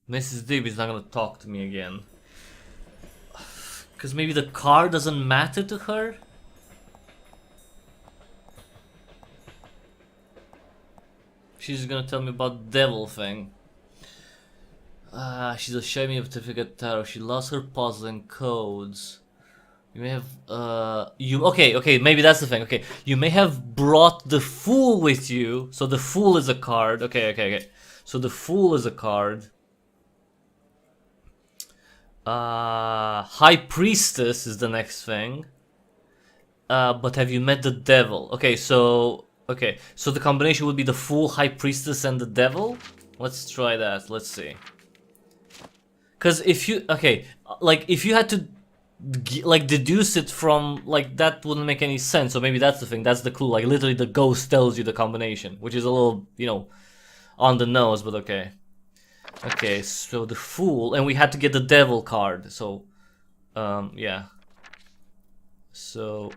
Mrs. Digby's not gonna talk to me again. Cause maybe the car doesn't matter to her? She's gonna tell me about the devil thing. She's a shiny certificate tarot. She lost her puzzle and codes. You may have okay, maybe that's the thing. Okay, you may have brought the Fool with you. So the Fool is a card. Okay. So the Fool is a card. High Priestess is the next thing. But have you met the devil? Okay, so the combination would be the Fool, High Priestess, and the devil. Let's try that. Let's see. Because if you if you had to like deduce it from like that wouldn't make any sense. So maybe that's the thing. That's the clue. Like literally, the ghost tells you the combination, which is a little on the nose, but okay. Okay, so the Fool, and we had to get the devil card. So, yeah. So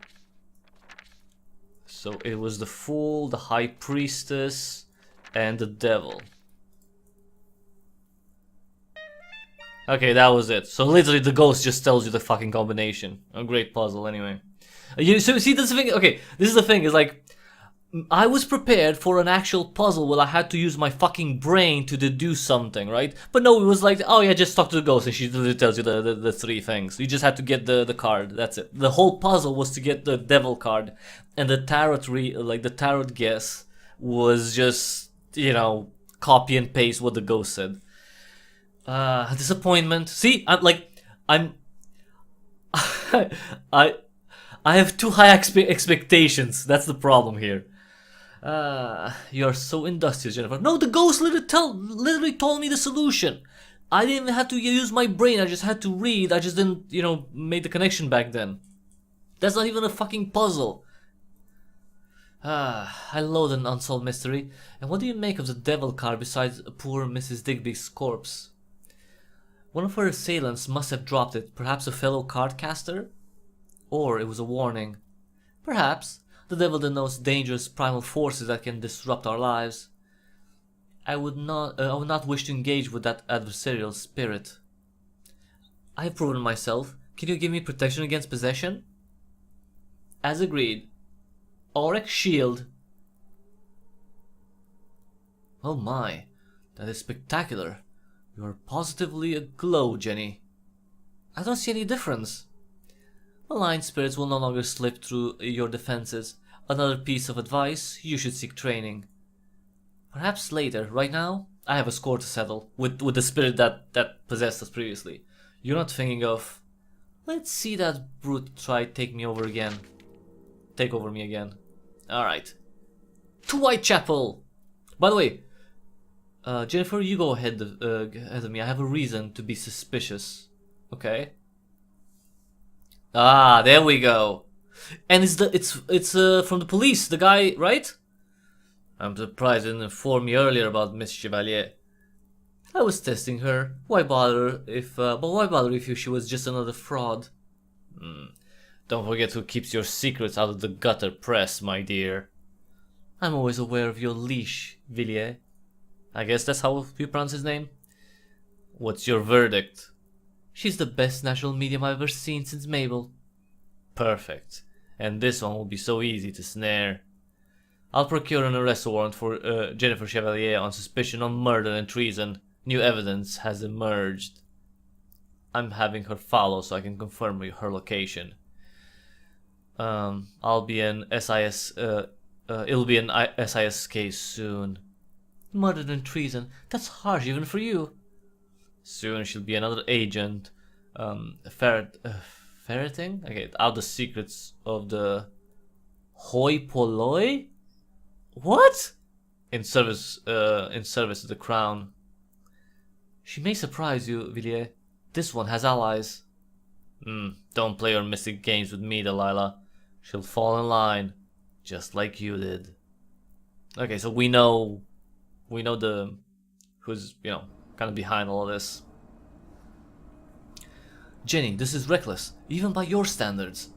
it was the Fool, the High Priestess, and the devil. Okay, that was it. So literally the ghost just tells you the fucking combination. A great puzzle anyway. So see, this is the thing. Okay, this is the thing. Is like, I was prepared for an actual puzzle where I had to use my fucking brain to deduce something, right? But no, it was like, oh yeah, just talk to the ghost and she literally tells you the 3 things. You just had to get the card. That's it. The whole puzzle was to get the devil card, and the tarot guess was just copy and paste what the ghost said. Disappointment. See, I'm I have too high expectations. That's the problem here. You're so industrious, Jennifer. No, the ghost literally told me the solution. I didn't even have to use my brain. I just had to read. I just didn't, you know, make the connection back then. That's not even a fucking puzzle. I loathe an unsolved mystery. And what do you make of the devil card besides poor Mrs. Digby's corpse? One of her assailants must have dropped it. Perhaps a fellow cardcaster? Or it was a warning. Perhaps. The devil denotes dangerous primal forces that can disrupt our lives. I would not wish to engage with that adversarial spirit. I have proven myself. Can you give me protection against possession? As agreed. Auric shield. Oh my, that is spectacular. You are positively aglow, Jenny. I don't see any difference. Malign spirits will no longer slip through your defenses. Another piece of advice, you should seek training. Perhaps later. Right now, I have a score to settle with the spirit that possessed us previously. You're not thinking of, let's see that brute try take over me again. Alright. To Whitechapel! By the way, Jennifer, you go ahead of me. I have a reason to be suspicious. Okay. Ah, there we go. And it's from the police, the guy, right? I'm surprised you didn't inform me earlier about Miss Chevalier. I was testing her. Why bother if she was just another fraud? Don't forget who keeps your secrets out of the gutter press, my dear. I'm always aware of your leash, Villiers. I guess that's how you pronounce his name. What's your verdict? She's the best natural medium I've ever seen since Mabel. Perfect. And this one will be so easy to snare. I'll procure an arrest warrant for Jennifer Chevalier on suspicion of murder and treason. New evidence has emerged. I'm having her follow so I can confirm her location. I'll be an SIS. It'll be an SIS case soon. Murder and treason. That's harsh even for you. Soon she'll be another agent. Ferreting? Okay, out the secrets of the hoi polloi? What? In service to the crown. She may surprise you, Villiers. This one has allies. Don't play your mystic games with me, Delilah. She'll fall in line, just like you did. Okay, so we know who's, kind of behind all of this. Jenny, this is reckless, even by your standards.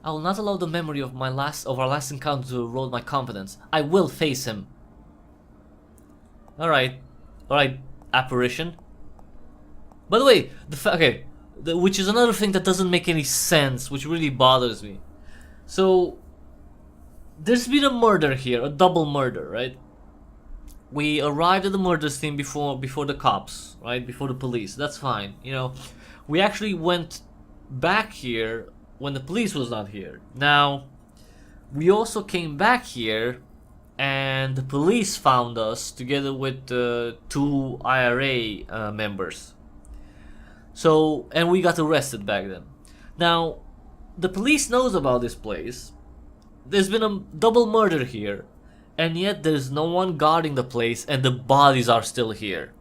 I will not allow the memory of our last encounter to erode my confidence. I will face him. Alright, apparition. By the way, which is another thing that doesn't make any sense, which really bothers me. So, there's been a murder here, a double murder, right? We arrived at the murder scene before the cops, right? Before the police. That's fine, We actually went back here when the police was not here. Now, we also came back here and the police found us together with two IRA members. So, and we got arrested back then. Now, the police knows about this place. There's been a double murder here, and yet there's no one guarding the place and the bodies are still here.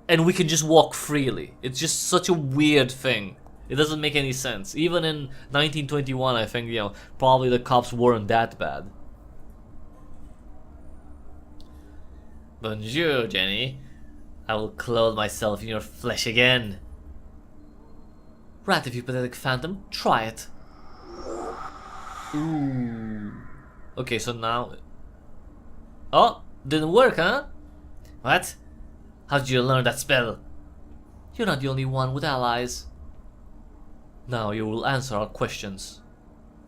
And we can just walk freely. It's just such a weird thing. It doesn't make any sense. Even in 1921, I think, probably the cops weren't that bad. Bonjour, Jenny. I will clothe myself in your flesh again. Rat, if you pathetic phantom, try it. Ooh. Okay, so now... Oh, didn't work, huh? What? How did you learn that spell? You're not the only one with allies. Now you will answer our questions.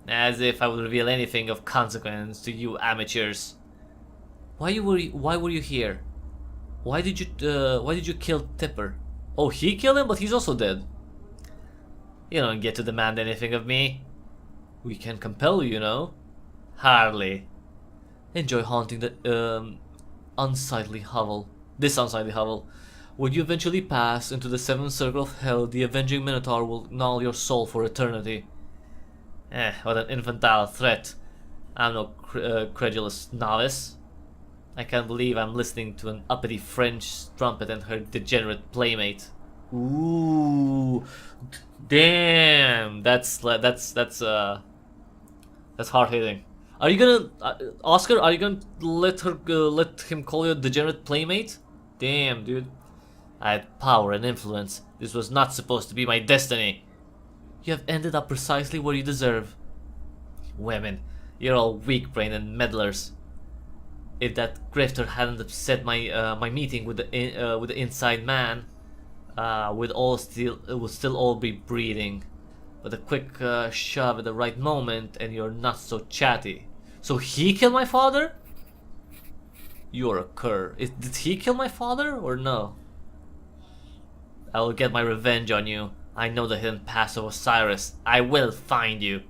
As if I would reveal anything of consequence to you amateurs. Why were you here? Why did you kill Tipper? Oh, he killed him, but he's also dead. You don't get to demand anything of me. We can compel you, Hardly. Enjoy haunting the unsightly hovel. This unsightly hovel. When you eventually pass into the seventh circle of hell, the avenging Minotaur will gnaw your soul for eternity. What an infantile threat. I'm no credulous novice. I can't believe I'm listening to an uppity French trumpet and her degenerate playmate. Ooh, damn! That's hard hitting. Are you gonna, Oscar? Are you gonna let him call you a degenerate playmate? Damn, dude. I had power and influence. This was not supposed to be my destiny. You have ended up precisely where you deserve. Women, you're all weak-brained and meddlers. If that grifter hadn't upset my meeting with the inside man, we'd still all be breathing. But a quick shove at the right moment, and you're not so chatty. So he killed my father? You're a cur. Did he kill my father or no? I will get my revenge on you. I know the hidden paths of Osiris. I will find you.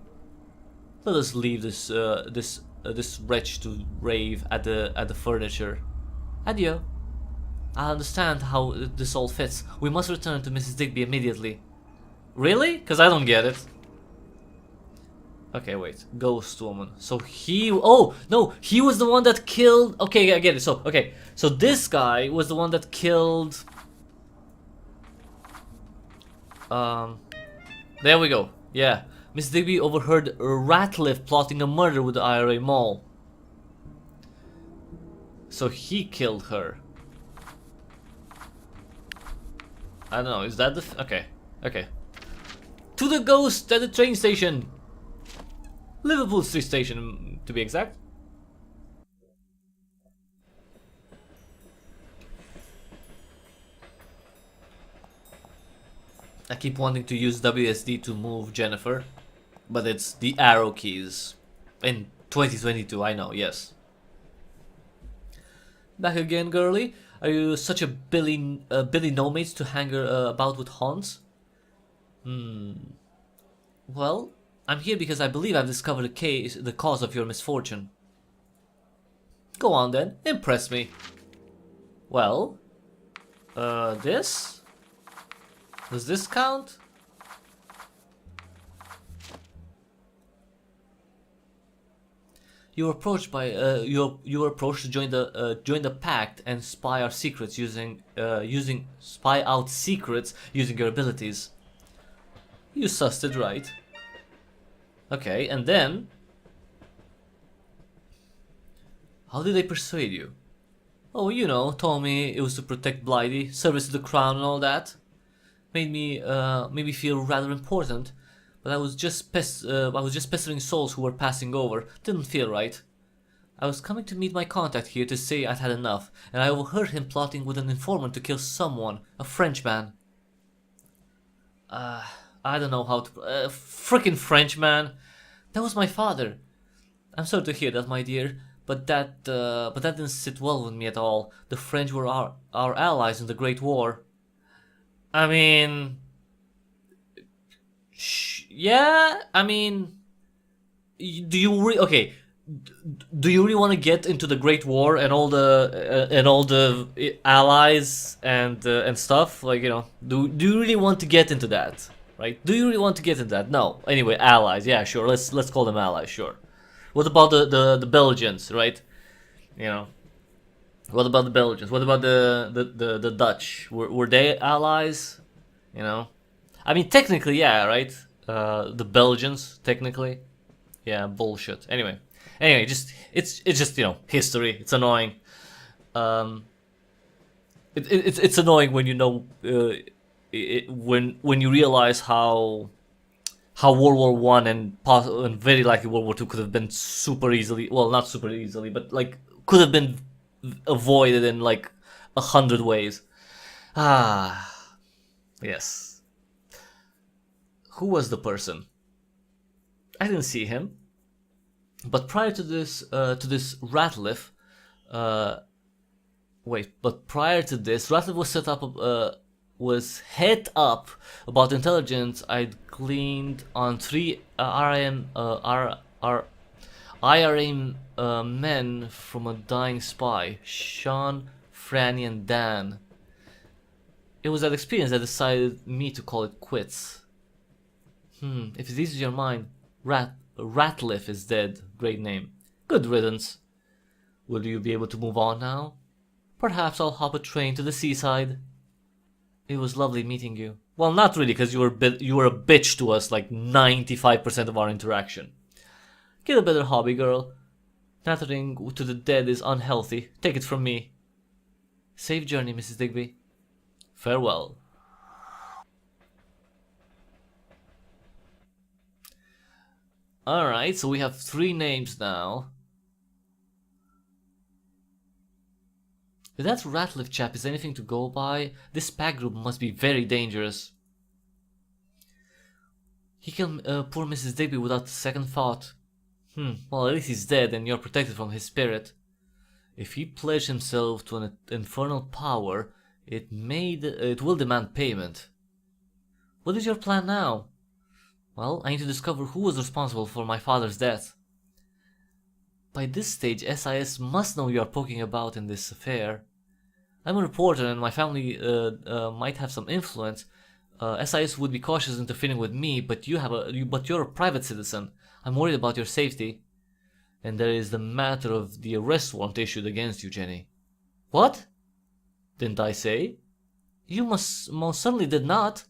Let us leave this wretch to rave at the furniture. Adieu. I understand how this all fits. We must return to Mrs. Digby immediately. Really? Because I don't get it. Okay, wait. Ghost woman. So he... Oh, no. He was the one that killed... Okay, I get it. So, okay. So this guy was the one that killed... There we go. Yeah. Miss Digby overheard Ratliff plotting a murder with the IRA mall. So he killed her. I don't know. Is that the... Okay. Okay. To the ghost at the train station. Liverpool Street Station, to be exact. I keep wanting to use WSD to move Jennifer, but it's the arrow keys. In 2022, I know, yes. Back again, girlie? Are you such a Billy no-mates to hang about with haunts? Well, I'm here because I believe I've discovered the cause of your misfortune. Go on then, impress me. Well, this? Does this count? You were approached by you were approached to join the pact and spy our secrets spy out secrets using your abilities. You sussed it right. Okay, and then how did they persuade you? Oh, you know, told me it was to protect Blighty, service to the crown and all that. Made me feel rather important, but I was just pestering souls who were passing over. Didn't feel right. I was coming to meet my contact here to say I'd had enough, and I overheard him plotting with an informant to kill someone, a Frenchman. I don't know how to... frickin' Frenchman! That was my father. I'm sorry to hear that, my dear, but that didn't sit well with me at all. The French were our allies in the Great War. I mean... yeah, I mean... Do you okay? Do you really want to get into the Great War and all the allies and stuff? Like, you know, do you really want to get into that? Right? Do you really want to get into that? No. Anyway, allies. Yeah, sure. Let's call them allies. Sure. What about the Belgians? Right? You know. What about the Belgians? What about the Dutch? Were they allies? You know. I mean, technically, yeah, right. The Belgians, technically. Yeah, bullshit. Anyway, just it's just, you know, history. It's annoying. It's annoying when you know when you realize how World War One and very likely World War Two could have been super easily, well, not super easily, but like could have been avoided in like 100 ways. Yes. Who was the person? I didn't see him. But prior to this Ratliff, Ratliff was head up about intelligence I'd gleaned on 3 IRA men from a dying spy, Sean, Franny, and Dan. It was that experience that decided me to call it quits. If it eases your mind, Ratliff is dead. Great name. Good riddance. Will you be able to move on now? Perhaps I'll hop a train to the seaside. It was lovely meeting you. Well, not really, because you were a bitch to us like 95% of our interaction. Get a better hobby, girl. Nattering to the dead is unhealthy. Take it from me. Safe journey, Mrs. Digby. Farewell. Alright, so we have 3 names now. If that Ratliff chap is anything to go by, this pack group must be very dangerous. He killed poor Mrs. Digby without a second thought. Well, at least he's dead and you're protected from his spirit. If he pledged himself to an infernal power, it will demand payment. What is your plan now? Well, I need to discover who was responsible for my father's death. By this stage, SIS must know you are poking about in this affair. I'm a reporter and my family might have some influence. SIS would be cautious interfering with me, but you're a private citizen. I'm worried about your safety. And there is the matter of the arrest warrant issued against you, Jenny. What? Didn't I say? You most certainly did not.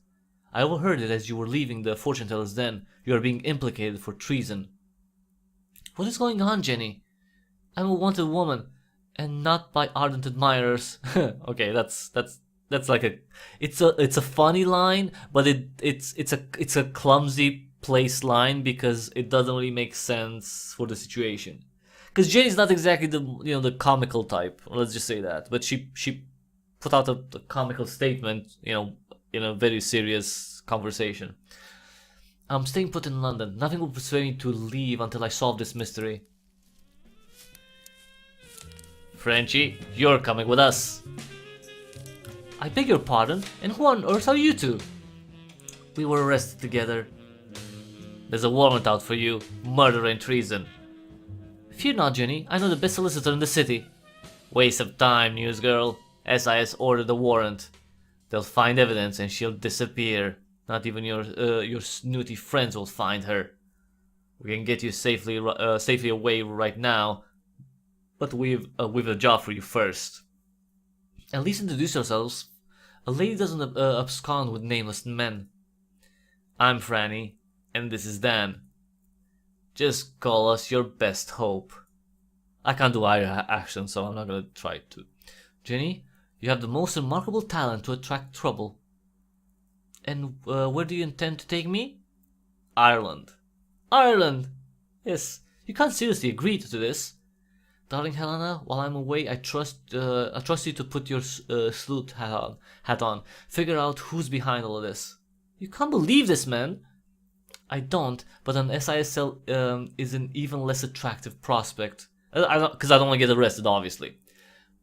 I overheard it as you were leaving the fortune teller's den. You are being implicated for treason. What is going on, Jenny? I'm a wanted woman, and not by ardent admirers. Okay, that's like it's a funny line, but it's a clumsy placed line because it doesn't really make sense for the situation. Because Jenny's not exactly the comical type. Let's just say that, but she put out a comical statement, in a very serious conversation. I'm staying put in London. Nothing will persuade me to leave until I solve this mystery. Frenchie, you're coming with us. I beg your pardon, and who on earth are you two? We were arrested together. There's a warrant out for you. Murder and treason. Fear not, Jenny. I know the best solicitor in the city. Waste of time, newsgirl. SIS ordered the warrant. They'll find evidence and she'll disappear. Not even your snooty friends will find her. We can get you safely away right now, but we've a job for you first. At least introduce yourselves. A lady doesn't abscond with nameless men. I'm Franny, and this is Dan. Just call us your best hope. I can't do either action, so I'm not gonna try to. Jenny, you have the most remarkable talent to attract trouble. And where do you intend to take me? Ireland. Ireland! Yes, you can't seriously agree to this. Darling Helena, while I'm away, I trust you to put your sleuth hat on. Figure out who's behind all of this. You can't believe this, man. I don't, but an SISL is an even less attractive prospect. Because I don't want to get arrested, obviously.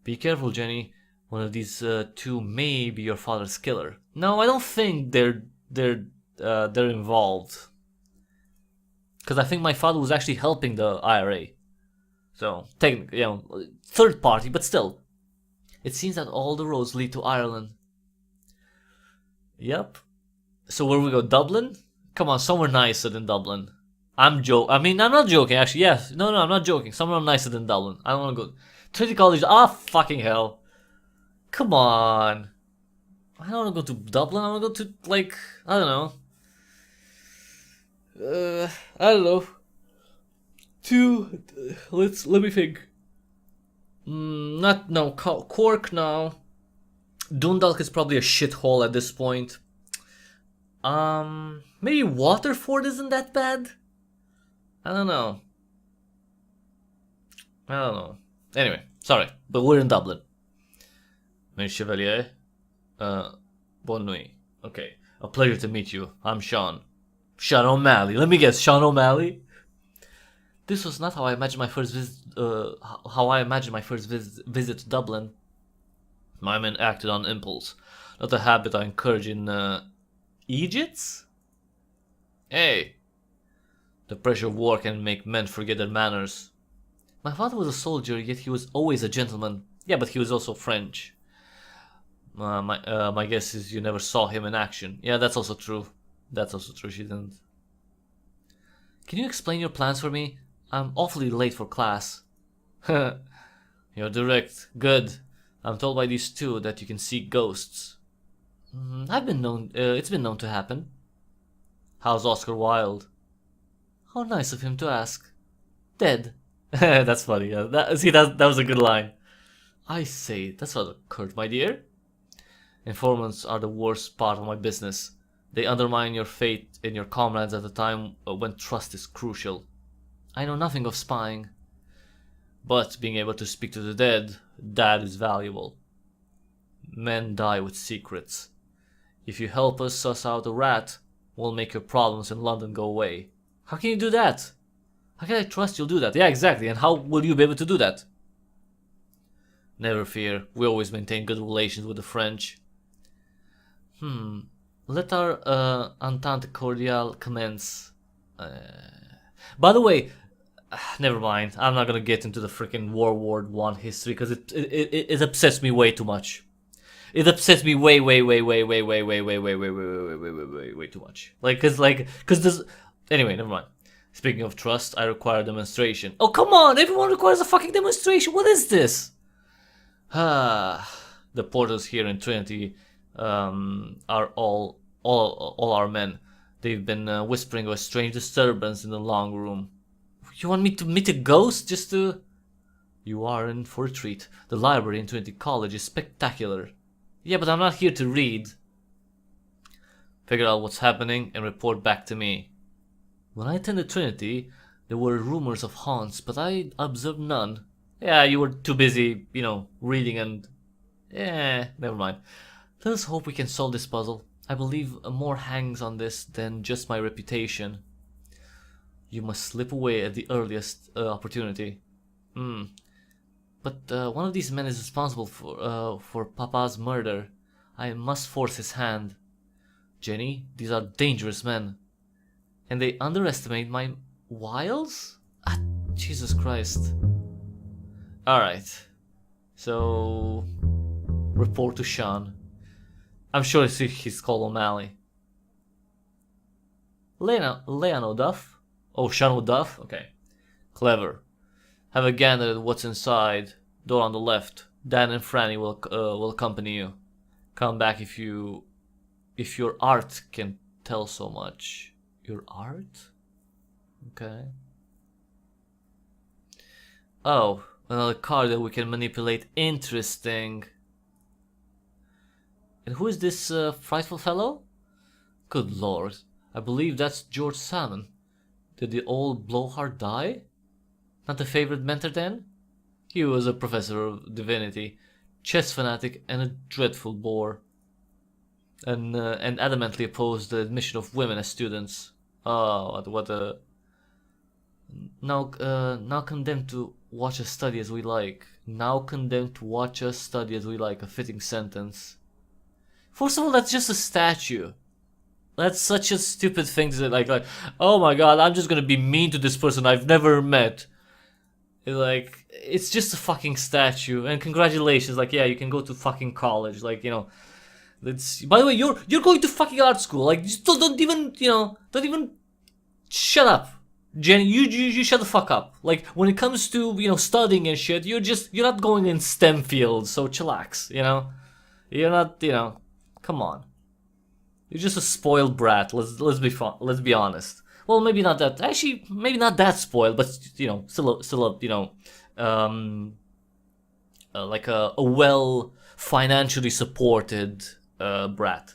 Be careful, Jenny. One of these two may be your father's killer. No, I don't think they're involved. Because I think my father was actually helping the IRA. So, technically, third party, but still. It seems that all the roads lead to Ireland. Yep. So where we go, Dublin? Come on, somewhere nicer than Dublin. I'm not joking, actually, yes. No, I'm not joking. Somewhere nicer than Dublin. I don't want to go. Trinity College, fucking hell. Come on. I don't want to go to Dublin. I want to go to, I don't know. Let me think. Cork, no. Dundalk is probably a shithole at this point. Maybe Waterford isn't that bad? I don't know. Anyway, sorry, but we're in Dublin. Monsieur Chevalier, bonne nuit. Okay, a pleasure to meet you. I'm Sean. Sean O'Malley. Let me guess, Sean O'Malley? This was not how I imagined my first visit to Dublin. My men acted on impulse, not a habit I encourage in Egypts? Hey, the pressure of war can make men forget their manners. My father was a soldier, yet he was always a gentleman. Yeah, but he was also French. My guess is you never saw him in action. Yeah, that's also true. She didn't. Can you explain your plans for me? I'm awfully late for class. You're direct. Good. I'm told by these two that you can see ghosts. I've been known. It's been known to happen. How's Oscar Wilde? How nice of him to ask. Dead. That's funny. That was a good line. I say, that's rather curt, my dear. Informants are the worst part of my business. They undermine your faith in your comrades at a time when trust is crucial. I know nothing of spying, but being able to speak to the dead, that is valuable. Men die with secrets. If you help us suss out a rat, we'll make your problems in London go away. How can you do that? How can I trust you'll do that? Yeah, exactly. And how will you be able to do that? Never fear. We always maintain good relations with the French. Let our entente cordiale commence. By the way, never mind. I'm not gonna get into the freaking World War I history because it upsets me way too much. It upsets me way too much. Cause there's anyway. Never mind. Speaking of trust, I require a demonstration. Oh come on! Everyone requires a fucking demonstration. What is this? The porters here in Trinity are all our men. They've been whispering of a strange disturbance in the long room. You want me to meet a ghost just to... You are in for a treat. The library in Trinity College is spectacular. Yeah, but I'm not here to read. Figure out what's happening and report back to me. When I attended Trinity, there were rumors of haunts, but I observed none. Yeah, you were too busy, reading and... never mind. Let us hope we can solve this puzzle. I believe more hangs on this than just my reputation. You must slip away at the earliest opportunity. But one of these men is responsible for Papa's murder. I must force his hand. Jenny, these are dangerous men. And they underestimate my wiles? Jesus Christ. Alright. So... report to Sean. I'm sure he's called O'Malley. Leon O'Duff? Oh, Sean O'Duff? Okay. Clever. Have a gander at what's inside. Door on the left. Dan and Franny will accompany you. Come back if your art can tell so much. Your art? Okay. Oh, another card that we can manipulate. Interesting. And who is this frightful fellow? Good lord, I believe that's George Salmon. Did the old blowhard die? Not the favorite mentor then? He was a professor of divinity, chess fanatic, and a dreadful bore. And adamantly opposed the admission of women as students. Oh, what a... Now condemned to watch us study as we like. Now condemned to watch us study as we like. A fitting sentence. First of all, that's just a statue. That's such a stupid thing to say. Like, oh my god, I'm just gonna be mean to this person I've never met. It's just a fucking statue. And congratulations, yeah, you can go to fucking college. By the way, you're going to fucking art school. Just don't even shut up. Jenny, you shut the fuck up. When it comes to, studying and shit, you're not going in STEM fields, so chillax, You're not, come on. You're just a spoiled brat. Let's be honest. Well, maybe not that. Actually, maybe not that spoiled, but still like a well financially supported brat.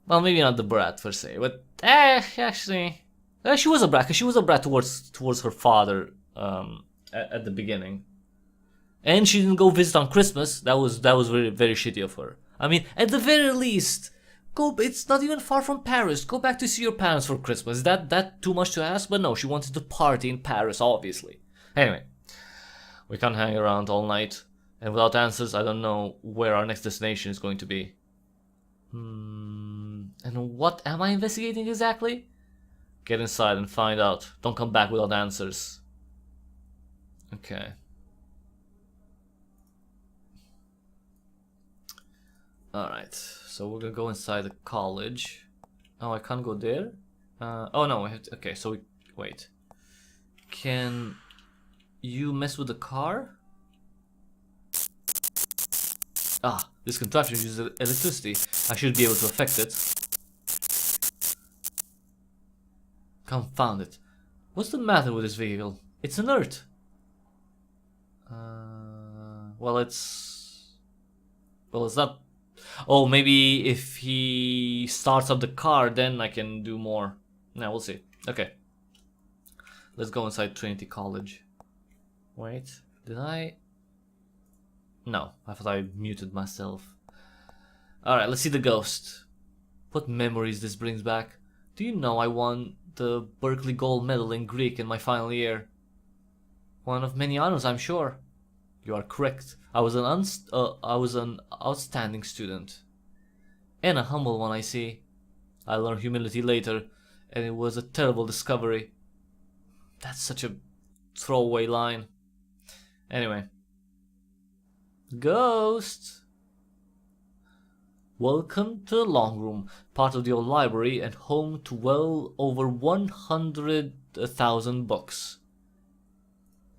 Well, maybe not the brat per se, but actually, she was a brat. 'Cause she was a brat towards her father at the beginning, and she didn't go visit on Christmas. That was very very shitty of her. I mean, at the very least, it's not even far from Paris. Go back to see your parents for Christmas. Is that too much to ask? But no, she wanted to party in Paris, obviously. Anyway, we can't hang around all night. And without answers, I don't know where our next destination is going to be. And what am I investigating exactly? Get inside and find out. Don't come back without answers. Okay. Alright, so we're gonna go inside the college. Oh, I can't go there? Oh no, we have to, okay, so wait. Can you mess with the car? Ah, this contraption uses electricity. I should be able to affect it. Confound it. What's the matter with this vehicle? It's inert. Well, it's not. Oh, maybe if he starts up the car, then I can do more. Now we'll see. Okay. Let's go inside Trinity College. Wait, did I? No, I thought I muted myself. Alright, let's see the ghost. What memories this brings back. Do you know I won the Berkeley Gold Medal in Greek in my final year? One of many honors, I'm sure. You are correct. I was an outstanding student. And a humble one, I see. I learned humility later, and it was a terrible discovery. That's such a throwaway line. Anyway. Ghost! Welcome to the Long Room, part of the old library and home to well over 100,000 books.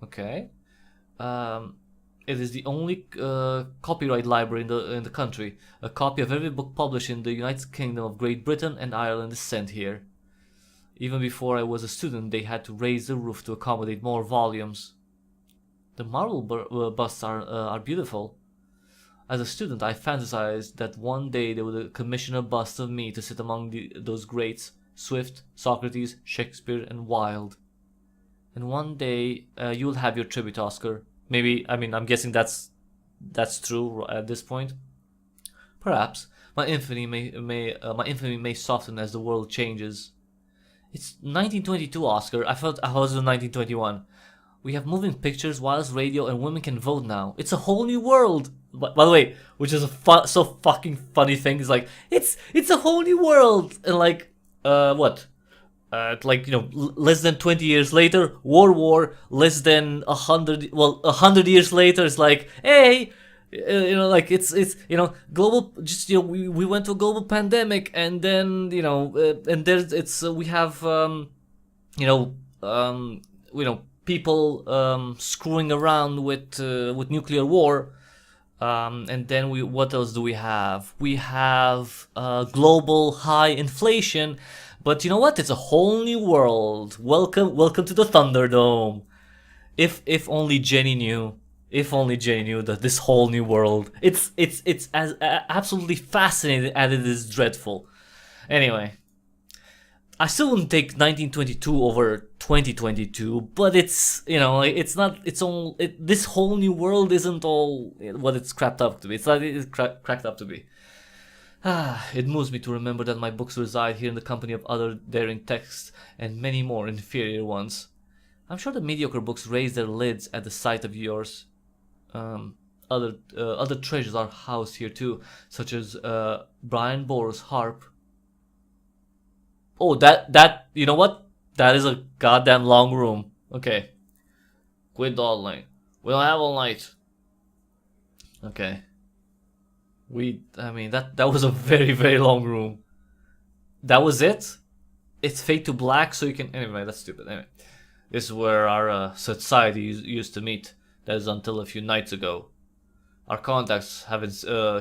Okay. It is the only copyright library in the country. A copy of every book published in the United Kingdom of Great Britain and Ireland is sent here. Even before I was a student, they had to raise the roof to accommodate more volumes. The marble busts are beautiful. As a student, I fantasized that one day they would commission a bust of me to sit among those greats, Swift, Socrates, Shakespeare, and Wilde. And one day you'll have your tribute, Oscar. Maybe, I mean, I'm guessing that's true at this point. Perhaps my infamy may soften as the world changes. It's 1922, Oscar. I thought I was in 1921. We have moving pictures, wireless radio, and women can vote now. It's a whole new world. By the way, which is a so fucking funny thing. It's like it's a whole new world, and like what? Like, you know, less than 20 years later, World War. Less than 100 years later, it's like, hey, you know, like it's you know, global. Just, you know, we went to a global pandemic, and then, you know, and there's we have people screwing around with nuclear war. And then what else do we have? We have global high inflation, but you know what? It's a whole new world. Welcome to the Thunderdome. If only Jenny knew. If only Jenny knew that this whole new world. It's as absolutely fascinating as it is dreadful. Anyway. I still wouldn't take 1922 over 2022, but it's, you know, it's not, it's all, this whole new world isn't all what it's cracked up to be. It's not, it's cracked up to be. It moves me to remember that my books reside here in the company of other daring texts and many more inferior ones. I'm sure the mediocre books raise their lids at the sight of yours. Other treasures are housed here too, such as Brian Boru's harp. Oh, that, you know what? That is a goddamn long room. Okay. Quit dawdling. We don't have all night. Okay. I mean, that was a very, very long room. That was it? It's fade to black so you can, anyway, that's stupid. Anyway. This is where our society used to meet. That is until a few nights ago. Our contacts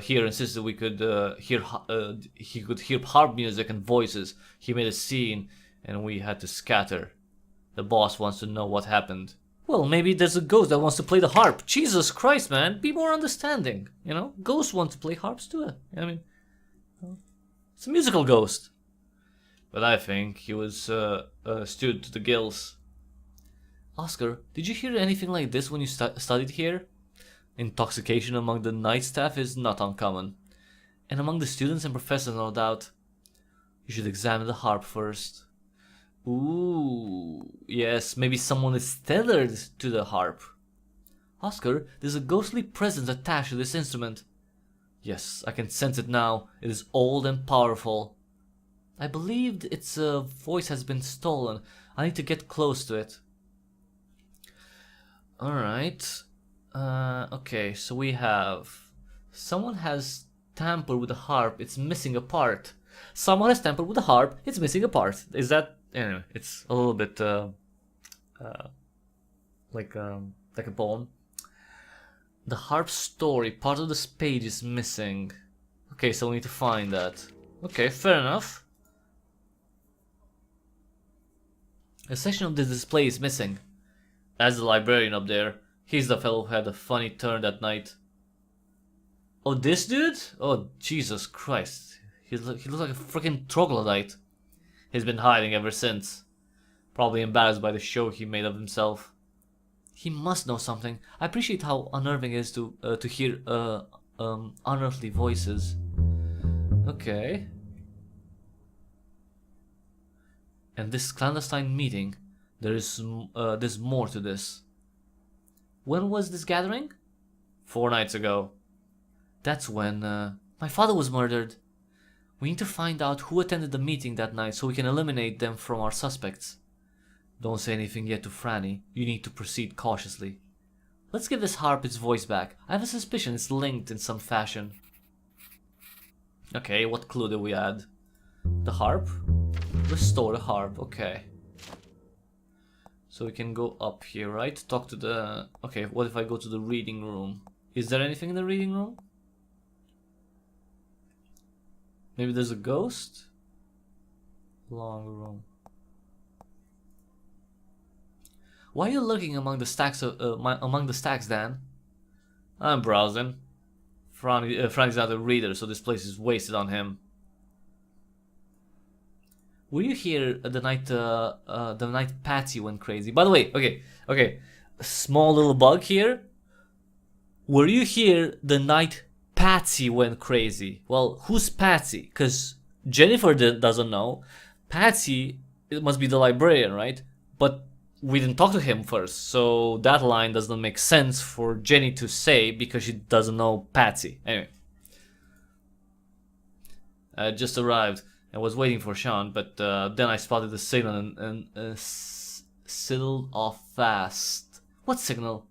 here insisted we could he could hear harp music and voices. He made a scene, and we had to scatter. The boss wants to know what happened. Well, maybe there's a ghost that wants to play the harp. Jesus Christ, man, be more understanding. You know, ghosts want to play harps too. I mean, it's a musical ghost. But I think he was stewed to the gills. Oscar, did you hear anything like this when you studied here? Intoxication among the night staff is not uncommon. And among the students and professors, no doubt. You should examine the harp first. Ooh, yes, maybe someone is tethered to the harp. Oscar, there's a ghostly presence attached to this instrument. Yes, I can sense it now. It is old and powerful. I believed its voice has been stolen. I need to get close to it. Alright. Okay, so we have... Someone has tampered with the harp. It's missing a part. Someone has tampered with the harp. It's missing a part. Is that... Anyway, it's a little bit like a poem. The harp story. Part of this page is missing. Okay, so we need to find that. Okay, fair enough. A section of the display is missing. That's the librarian up there. He's the fellow who had a funny turn that night. Oh, this dude? Oh, Jesus Christ. He looks like a freaking troglodyte. He's been hiding ever since. Probably embarrassed by the show he made of himself. He must know something. I appreciate how unnerving it is to hear unearthly voices. Okay. And this clandestine meeting, there's more to this. When was this gathering? 4 nights ago. That's when my father was murdered. We need to find out who attended the meeting that night so we can eliminate them from our suspects. Don't say anything yet to Franny. You need to proceed cautiously. Let's give this harp its voice back. I have a suspicion it's linked in some fashion. Okay, what clue did we add? The harp? Restore the harp, okay. So we can go up here, right? Talk to the... Okay, what if I go to the reading room? Is there anything in the reading room? Maybe there's a ghost? Long room. Why are you looking among the stacks, Dan? I'm browsing. Franny's not a reader, so this place is wasted on him. Were you here the night Patsy went crazy? By the way, okay. Small little bug here. Were you here the night Patsy went crazy? Well, who's Patsy? Because Jennifer doesn't know. Patsy, it must be the librarian, right? But we didn't talk to him first, so that line doesn't make sense for Jenny to say because she doesn't know Patsy. Anyway. I just arrived. I was waiting for Sean, but then I spotted the signal and signaled off fast. What signal?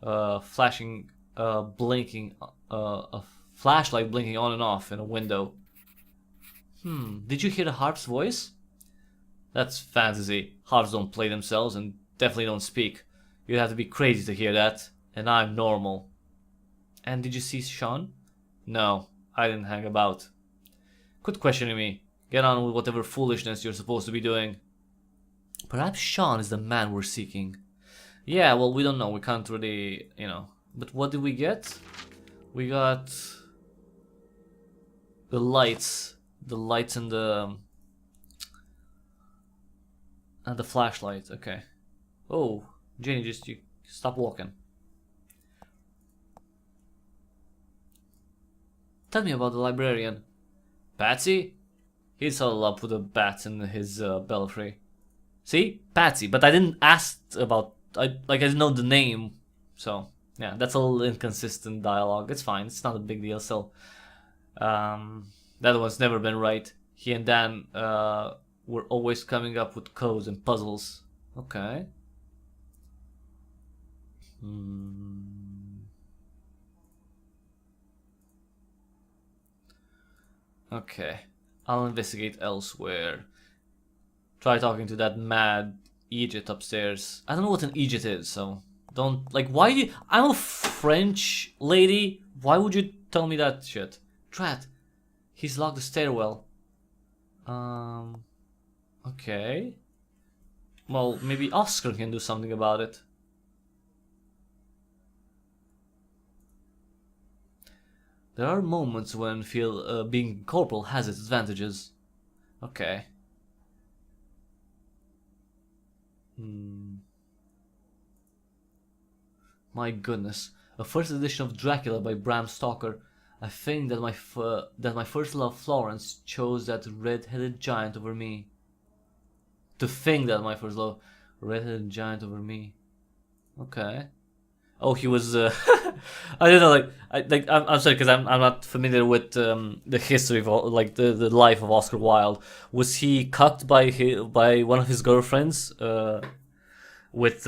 Flashing, blinking, a flashlight blinking on and off in a window. Did you hear the harp's voice? That's fantasy. Harps don't play themselves and definitely don't speak. You'd have to be crazy to hear that, and I'm normal. And did you see Sean? No, I didn't hang about. Quit questioning me. Get on with whatever foolishness you're supposed to be doing. Perhaps Sean is the man we're seeking. Yeah, well, we don't know. We can't really, But what did we get? We got the lights. The lights and the flashlight. Okay. Oh, Jenny, you stop walking. Tell me about the librarian. Patsy? He's all up with a bat in his belfry. See? Patsy. But I didn't ask about... I didn't know the name. So, yeah, that's a little inconsistent dialogue. It's fine. It's not a big deal. So, that one's never been right. He and Dan were always coming up with codes and puzzles. Okay. Okay. I'll investigate elsewhere. Try talking to that mad Egypt upstairs. I don't know what an Egypt is, so don't... why do you... I'm a French lady. Why would you tell me that shit? Drat. He's locked the stairwell. Okay. Well, maybe Oscar can do something about it. There are moments when being corporal has its advantages. Okay. My goodness, a first edition of Dracula by Bram Stoker. I think that my first love Florence chose that red-headed giant over me. To think that my first love red-headed giant over me. Okay. Oh, he was. I don't know. I'm sorry because I'm not familiar with the history of the life of Oscar Wilde. Was he cucked by one of his girlfriends with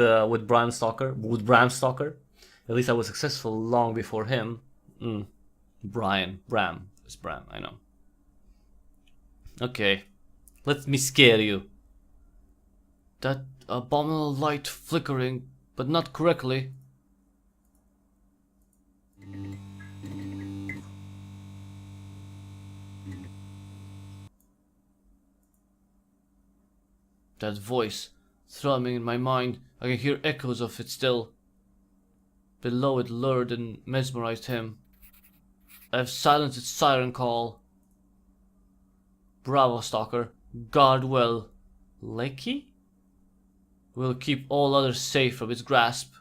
Bram Stoker? With Bram Stoker? At least I was successful long before him. Bram. It's Bram. I know. Okay, let me scare you. That abominable light flickering, but not correctly. That voice, thrumming in my mind, I can hear echoes of it still. Below it lured and mesmerized him. I have silenced its siren call. Bravo, stalker. Guard well. Lecky? We'll keep all others safe from its grasp.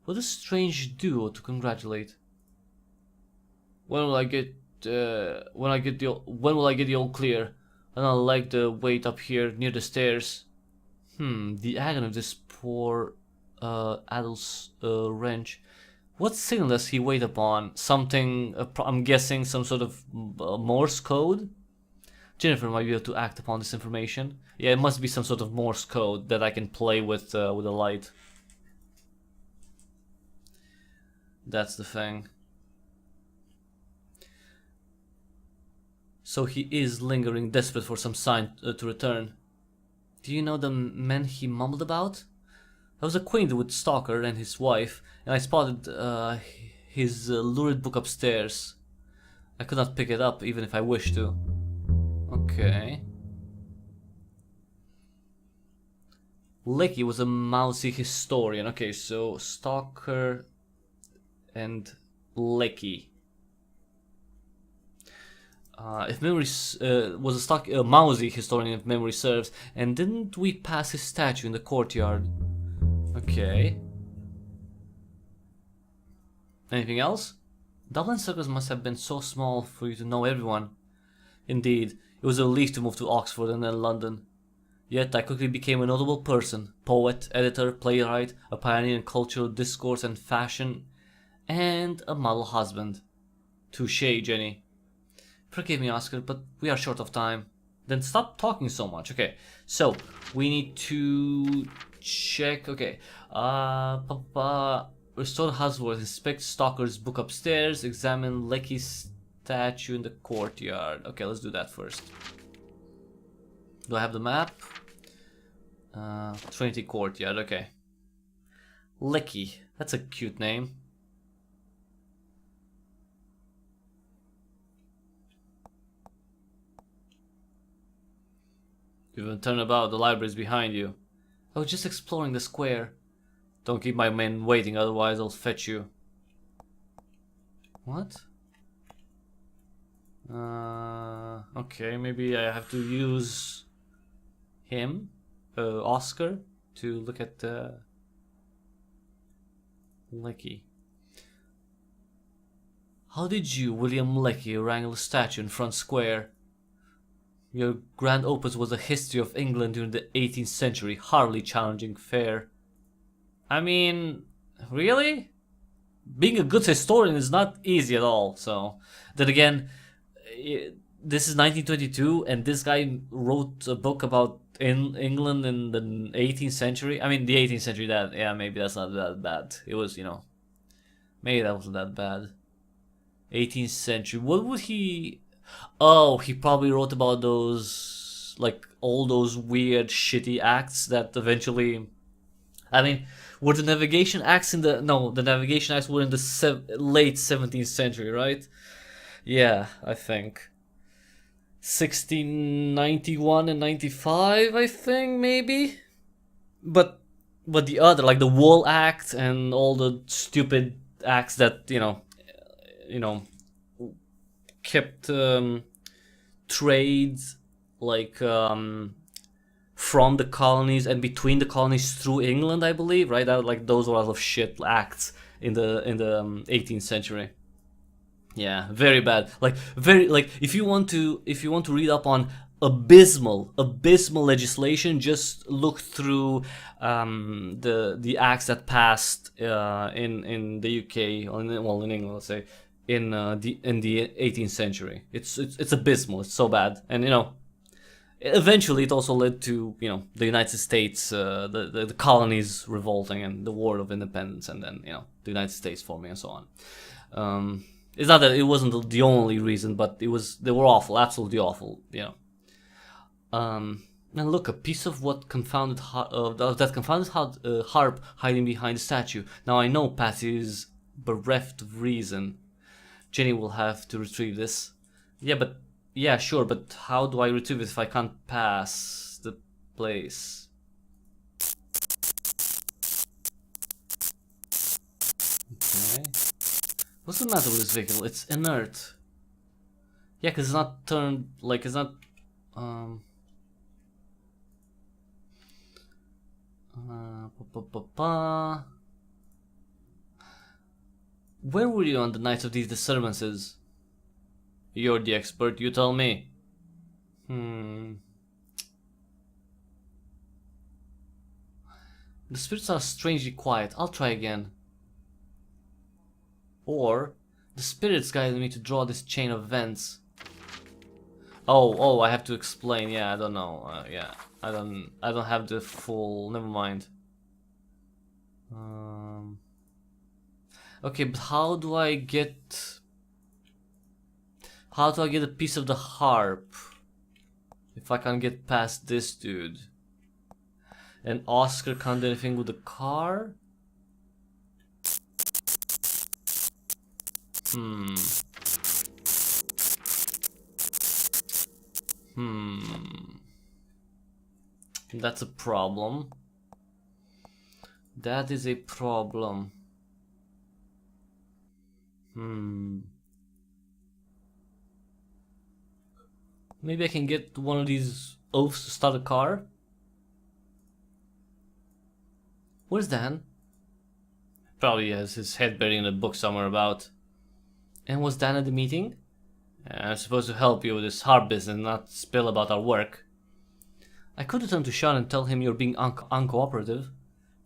What a strange duo to congratulate. When will I get when will I get the all clear? I don't like the wait up here near the stairs. The agony of this poor adult's wrench. What signal does he wait upon? Something, I'm guessing some sort of Morse code? Jennifer might be able to act upon this information. Yeah, it must be some sort of Morse code that I can play with a light. That's the thing. So he is lingering, desperate for some sign to return. Do you know the men he mumbled about? I was acquainted with Stalker and his wife, and I spotted his lurid book upstairs. I could not pick it up even if I wished to. Okay. Lecky was a mousy historian. Okay, so Stalker and Lecky. If memory was a mousy historian, if memory serves, and didn't we pass his statue in the courtyard? Okay. Anything else? Dublin circles must have been so small for you to know everyone. Indeed, it was a relief to move to Oxford and then London. Yet I quickly became a notable person, poet, editor, playwright, a pioneer in cultural discourse and fashion, and a model husband. Touché, Jenny. Forgive me, Oscar, but we are short of time. Then stop talking so much. Okay, so we need to check. Okay, restore the housework, inspect Stalker's book upstairs, examine Lecky's statue in the courtyard. Okay, let's do that first. Do I have the map? Trinity Courtyard. Okay, Lecky. That's a cute name. Even turn about, the library is behind you. I was just exploring the square. Don't keep my men waiting, otherwise I'll fetch you. What? Okay, maybe I have to use him, Oscar, to look at Lecky. How did you, William Lecky, wrangle a statue in Front Square? Your grand opus was a history of England during the 18th century, hardly challenging fare. I mean, really? Being a good historian is not easy at all, so... Then again, this is 1922, and this guy wrote a book about in England in the 18th century. I mean, the 18th century, yeah, maybe that's not that bad. It was, maybe that wasn't that bad. 18th century, what would he... Oh, he probably wrote about those, like, all those weird, shitty acts that eventually... I mean, were the navigation acts in the... No, the navigation acts were in the late 17th century, right? Yeah, I think. 1691 and 95, I think, maybe? But the other, like the Wall Act and all the stupid acts that, kept trades like from the colonies and between the colonies through England, I believe, right? Like those were a lot of shit acts in the 18th century. Yeah, very bad. Like if you want to read up on abysmal legislation, just look through the acts that passed in the UK, in England, let's say, in the 18th century. It's abysmal. It's so bad, and eventually it also led to the United States, the colonies revolting and the War of Independence, and then the United States forming and so on. It's not that it wasn't the only reason, but they were awful, absolutely awful. And look, a piece of what confounded that confounded harp hiding behind the statue. Now I know Patty is bereft of reason. Jenny will have to retrieve this. Yeah, sure, but how do I retrieve it if I can't pass the place? Okay. What's the matter with this vehicle? It's inert. Yeah, because it's not turned, like, it's not, Where were you on the night of these disturbances? You're the expert, you tell me. The spirits are strangely quiet. I'll try again. Or the spirits guided me to draw this chain of events. Oh, I have to explain. Yeah, I don't know. Yeah, I don't have the full. Never mind. Okay, but how do I get a piece of the harp if I can't get past this dude? And Oscar can't do anything with the car? That's a problem. That is a problem. Maybe I can get one of these oafs to start a car? Where's Dan? Probably has his head buried in a book somewhere about. And was Dan at the meeting? I'm supposed to help you with this harp business, not spill about our work. I could return to Sean and tell him you're being uncooperative.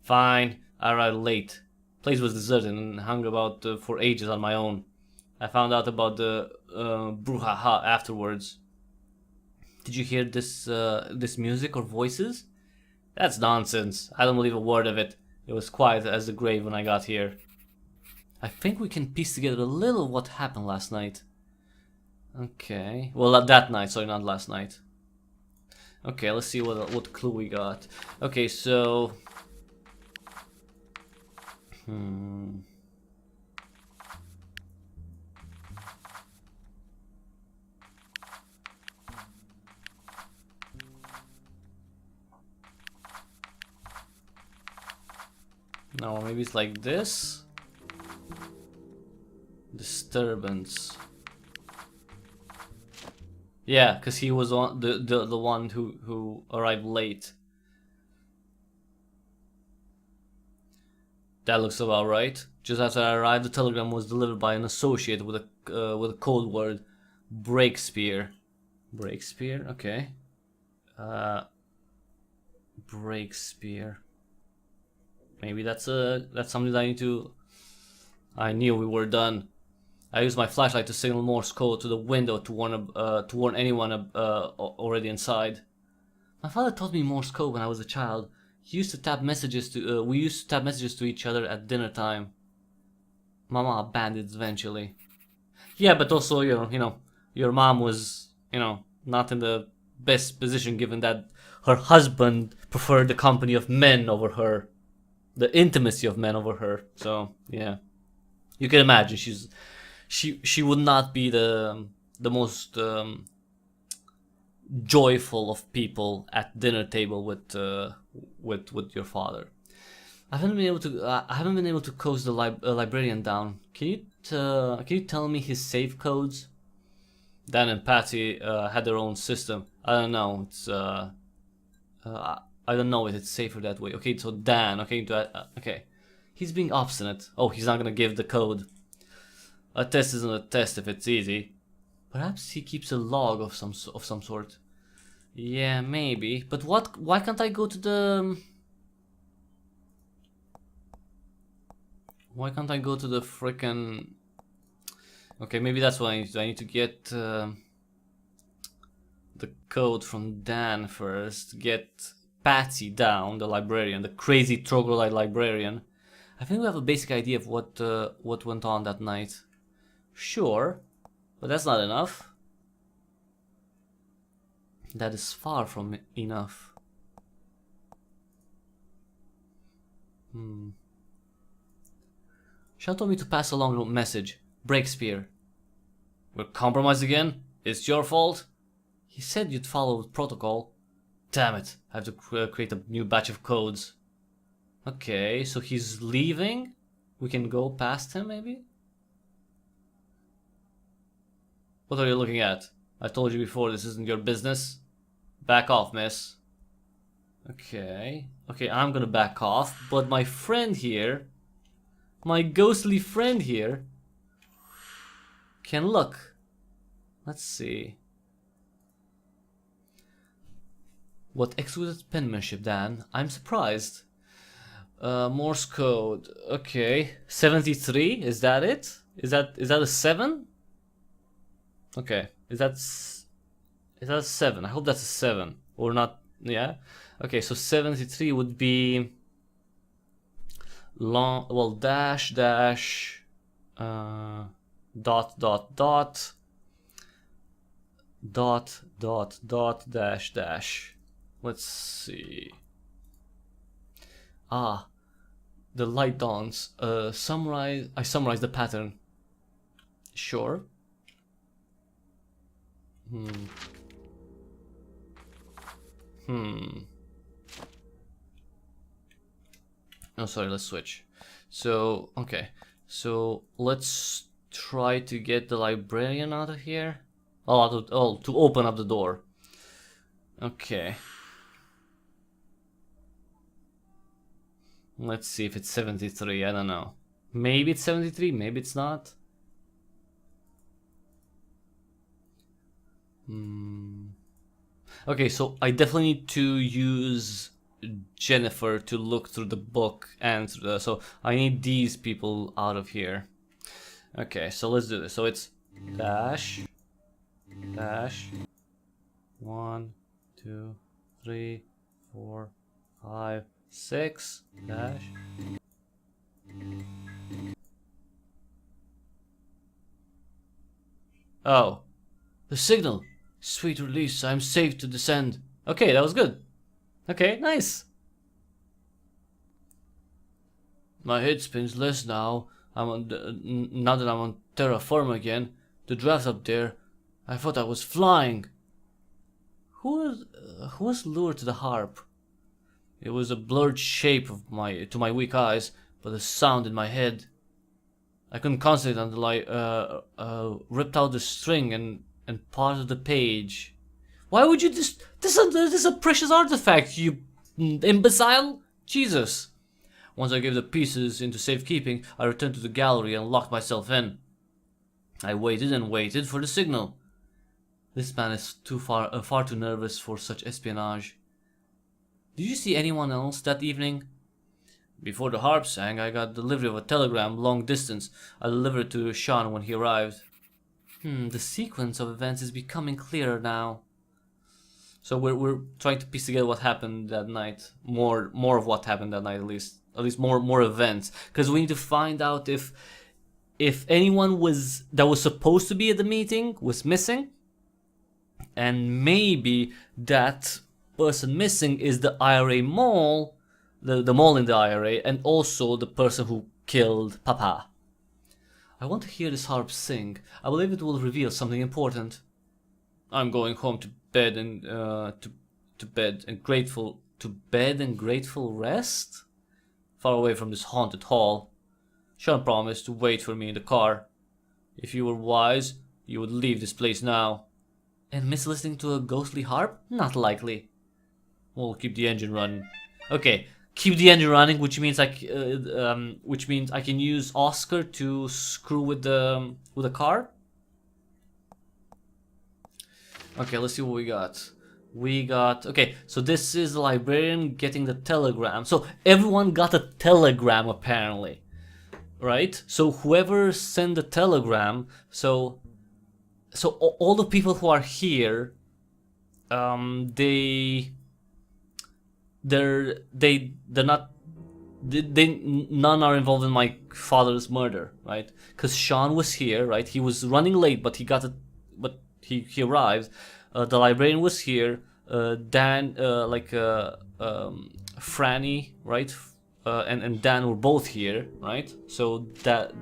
Fine, I arrived late. Place was deserted and hung about for ages on my own. I found out about the brouhaha afterwards. Did you hear this music or voices? That's nonsense. I don't believe a word of it. It was quiet as the grave when I got here. I think we can piece together a little of what happened last night. Okay. Well, that night. Sorry, not last night. Okay, let's see what clue we got. Okay, so... No, maybe it's like this. Disturbance. Yeah, because he was on the one who arrived late. That looks about right. Just after I arrived, the telegram was delivered by an associate with a code word, Breakspear. Breakspear, okay. Breakspear. Maybe that's something that I need to. I knew we were done. I used my flashlight to signal Morse code to the window to warn anyone already inside. My father taught me Morse code when I was a child. He used to tap messages to. We used to tap messages to each other at dinner time. Mama abandoned it eventually. Yeah, but also you know, your mom was not in the best position given that her husband preferred the company of men over her, the intimacy of men over her. So yeah, you can imagine she would not be the most joyful of people at dinner table with your father. I haven't been able to coax the librarian down. Can you tell me his safe codes? Dan and Patty had their own system. I don't know. It's I don't know if it's safer that way. Okay, so Dan. Okay, okay. He's being obstinate. Oh, he's not gonna give the code. A test isn't a test if it's easy. Perhaps he keeps a log of some sort. Yeah, maybe. But what? Why can't I go to the? Why can't I go to the frickin'? Okay, maybe that's what I need to do. I need to get the code from Dan first. Get Patsy down, the librarian, the crazy troglodyte librarian. I think we have a basic idea of what went on that night. Sure, but that's not enough. That is far from enough. Sean told me to pass along a message. Breakspear. We're compromised again? It's your fault? He said you'd follow protocol. Damn it, I have to create a new batch of codes. Okay, so he's leaving? We can go past him, maybe? What are you looking at? I told you before, this isn't your business. Back off, miss. Okay, I'm gonna back off, but my friend here, my ghostly friend here, can look. Let's see. What exquisite penmanship, Dan. I'm surprised. Morse code. Okay. 73, is that it? Is that a 7? Okay. Is that a 7? I hope that's a 7. Or not, yeah? Okay, so 73 would be long, well, dash, dash, dot, dot, dot, dot, dot, dot, dash, dash. Let's see. Ah, the light dawns. I summarize the pattern. Sure. Oh, sorry, let's switch. So, okay. So, let's try to get the librarian out of here. Oh, to open up the door. Okay. Let's see if it's 73, I don't know. Maybe it's 73, maybe it's not. Okay, so I definitely need to use Jennifer to look through the book and so I need these people out of here. Okay, so let's do this. So it's dash, dash, 1, 2, 3, 4, 5, 6, dash. Oh, the signal. Sweet release, I'm safe to descend. Okay, that was good. Okay, nice. My head spins less now. Now that I'm on terra firma again. The draft up there. I thought I was flying. Who was lured to the harp? It was a blurred shape to my weak eyes, but a sound in my head. I couldn't concentrate until I ripped out the string and parted the page. Why would you this is a precious artifact, you imbecile? Jesus. Once I gave the pieces into safekeeping, I returned to the gallery and locked myself in. I waited and waited for the signal. This man is far too nervous for such espionage. Did you see anyone else that evening? Before the harp sang, I got delivery of a telegram long distance. I delivered it to Sean when he arrived. The sequence of events is becoming clearer now. So we're trying to piece together what happened that night. More of what happened that night, at least more events, because we need to find out if anyone that was supposed to be at the meeting was missing, and maybe that person missing is the IRA mole, the mole in the IRA, and also the person who killed Papa. I want to hear this harp sing. I believe it will reveal something important. I'm going home to bed and to bed and grateful rest, far away from this haunted hall. Sean promised to wait for me in the car. If you were wise, you would leave this place now. And miss listening to a ghostly harp? Not likely. We'll keep the engine running. Okay, keep the engine running, which means I can use Oscar to screw with the car. Okay, let's see what we got. Okay, so this is the librarian getting the telegram. So everyone got a telegram apparently, right? So whoever sent the telegram, so all the people who are here, none are involved in my father's murder, right? Because Sean was here, right? He was running late, but he arrived. The librarian was here. Dan, Franny, right? And Dan were both here, right? So that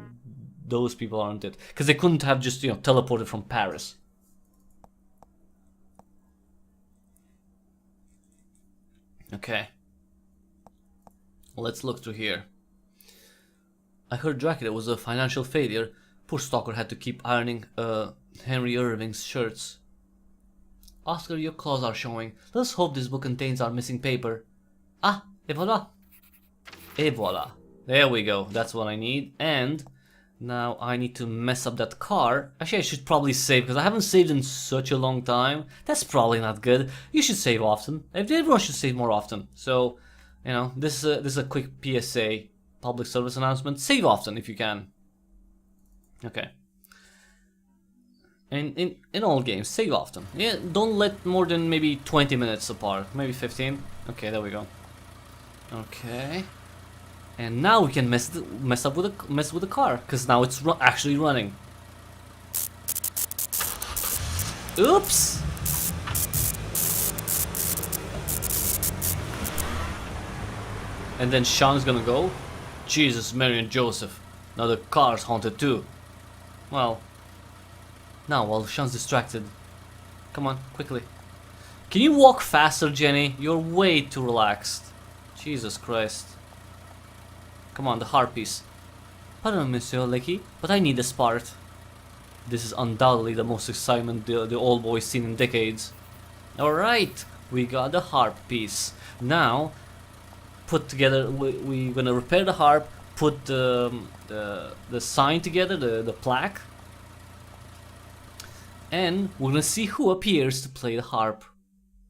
those people aren't it, because they couldn't have just, you know, teleported from Paris. Okay. Let's look through here. I heard Dracula was a financial failure. Poor stalker had to keep ironing Henry Irving's shirts. Oscar, your claws are showing. Let's hope this book contains our missing paper. Ah, et voilà. Et voilà. There we go. That's what I need. And now I need to mess up that car. Actually, I should probably save, because I haven't saved in such a long time. That's probably not good. You should save often. Everyone should save more often. So, you know, this is a quick PSA, public service announcement. Save often if you can. Okay. In all games, save often. Yeah, don't let more than maybe 20 minutes apart. Maybe 15. Okay, there we go. Okay. And now we can mess with the car, because now it's actually running. Oops. And then Sean's gonna go. Jesus, Mary and Joseph. Now the car's haunted too. Well. Now, while Sean's distracted. Come on, quickly. Can you walk faster, Jenny? You're way too relaxed. Jesus Christ. Come on, the harpies. Pardon, Monsieur Lecky, but I need this part. This is undoubtedly the most excitement the old boy's seen in decades. Alright, we got the harp piece. Now, put together, we're gonna repair the harp, put the sign together, the plaque. And we're gonna see who appears to play the harp.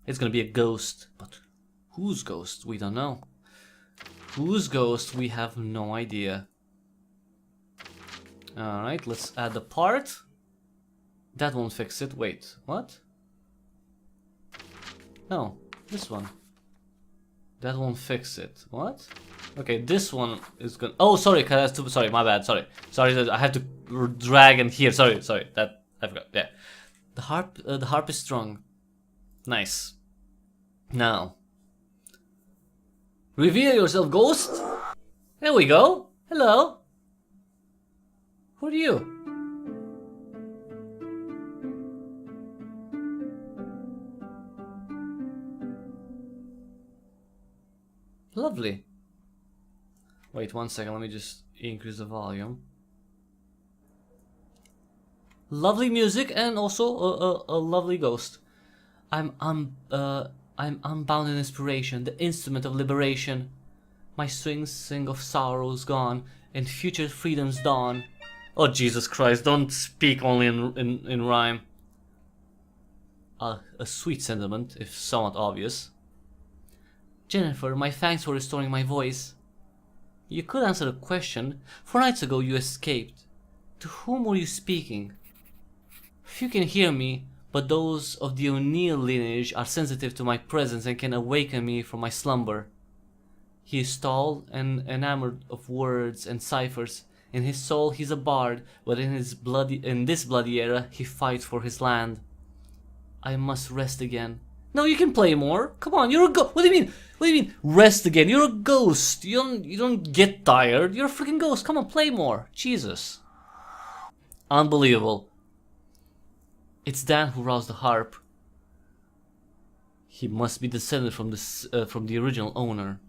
It's gonna be a ghost, but whose ghost? We don't know. Whose ghost? We have no idea. Alright, let's add the part. That won't fix it. Wait, what? No, this one. That won't fix it. What? Okay, this one is gonna. Oh, sorry, sorry, my bad. Sorry, I had to drag in here. Sorry, that I forgot. Yeah, the harp is strung. Nice. Now, reveal yourself, ghost. There we go. Hello. Who are you? Lovely. Wait 1 second, let me just increase the volume. Lovely music and also a lovely ghost. I'm unbound in inspiration, the instrument of liberation. My strings sing of sorrows gone and future freedom's dawn. Oh Jesus Christ, don't speak only in rhyme. A sweet sentiment, if somewhat obvious. Jennifer, my thanks for restoring my voice. You could answer the question. 4 nights ago you escaped. To whom were you speaking? Few can hear me, but those of the O'Neill lineage are sensitive to my presence and can awaken me from my slumber. He is tall and enamored of words and ciphers. In his soul he's a bard, but in this bloody era he fights for his land. I must rest again. No, you can play more. Come on, you're a ghost. What do you mean? What do you mean rest again? You're a ghost. You don't get tired. You're a freaking ghost. Come on, play more. Jesus. Unbelievable. It's Dan who roused the harp. He must be descended from the original owner.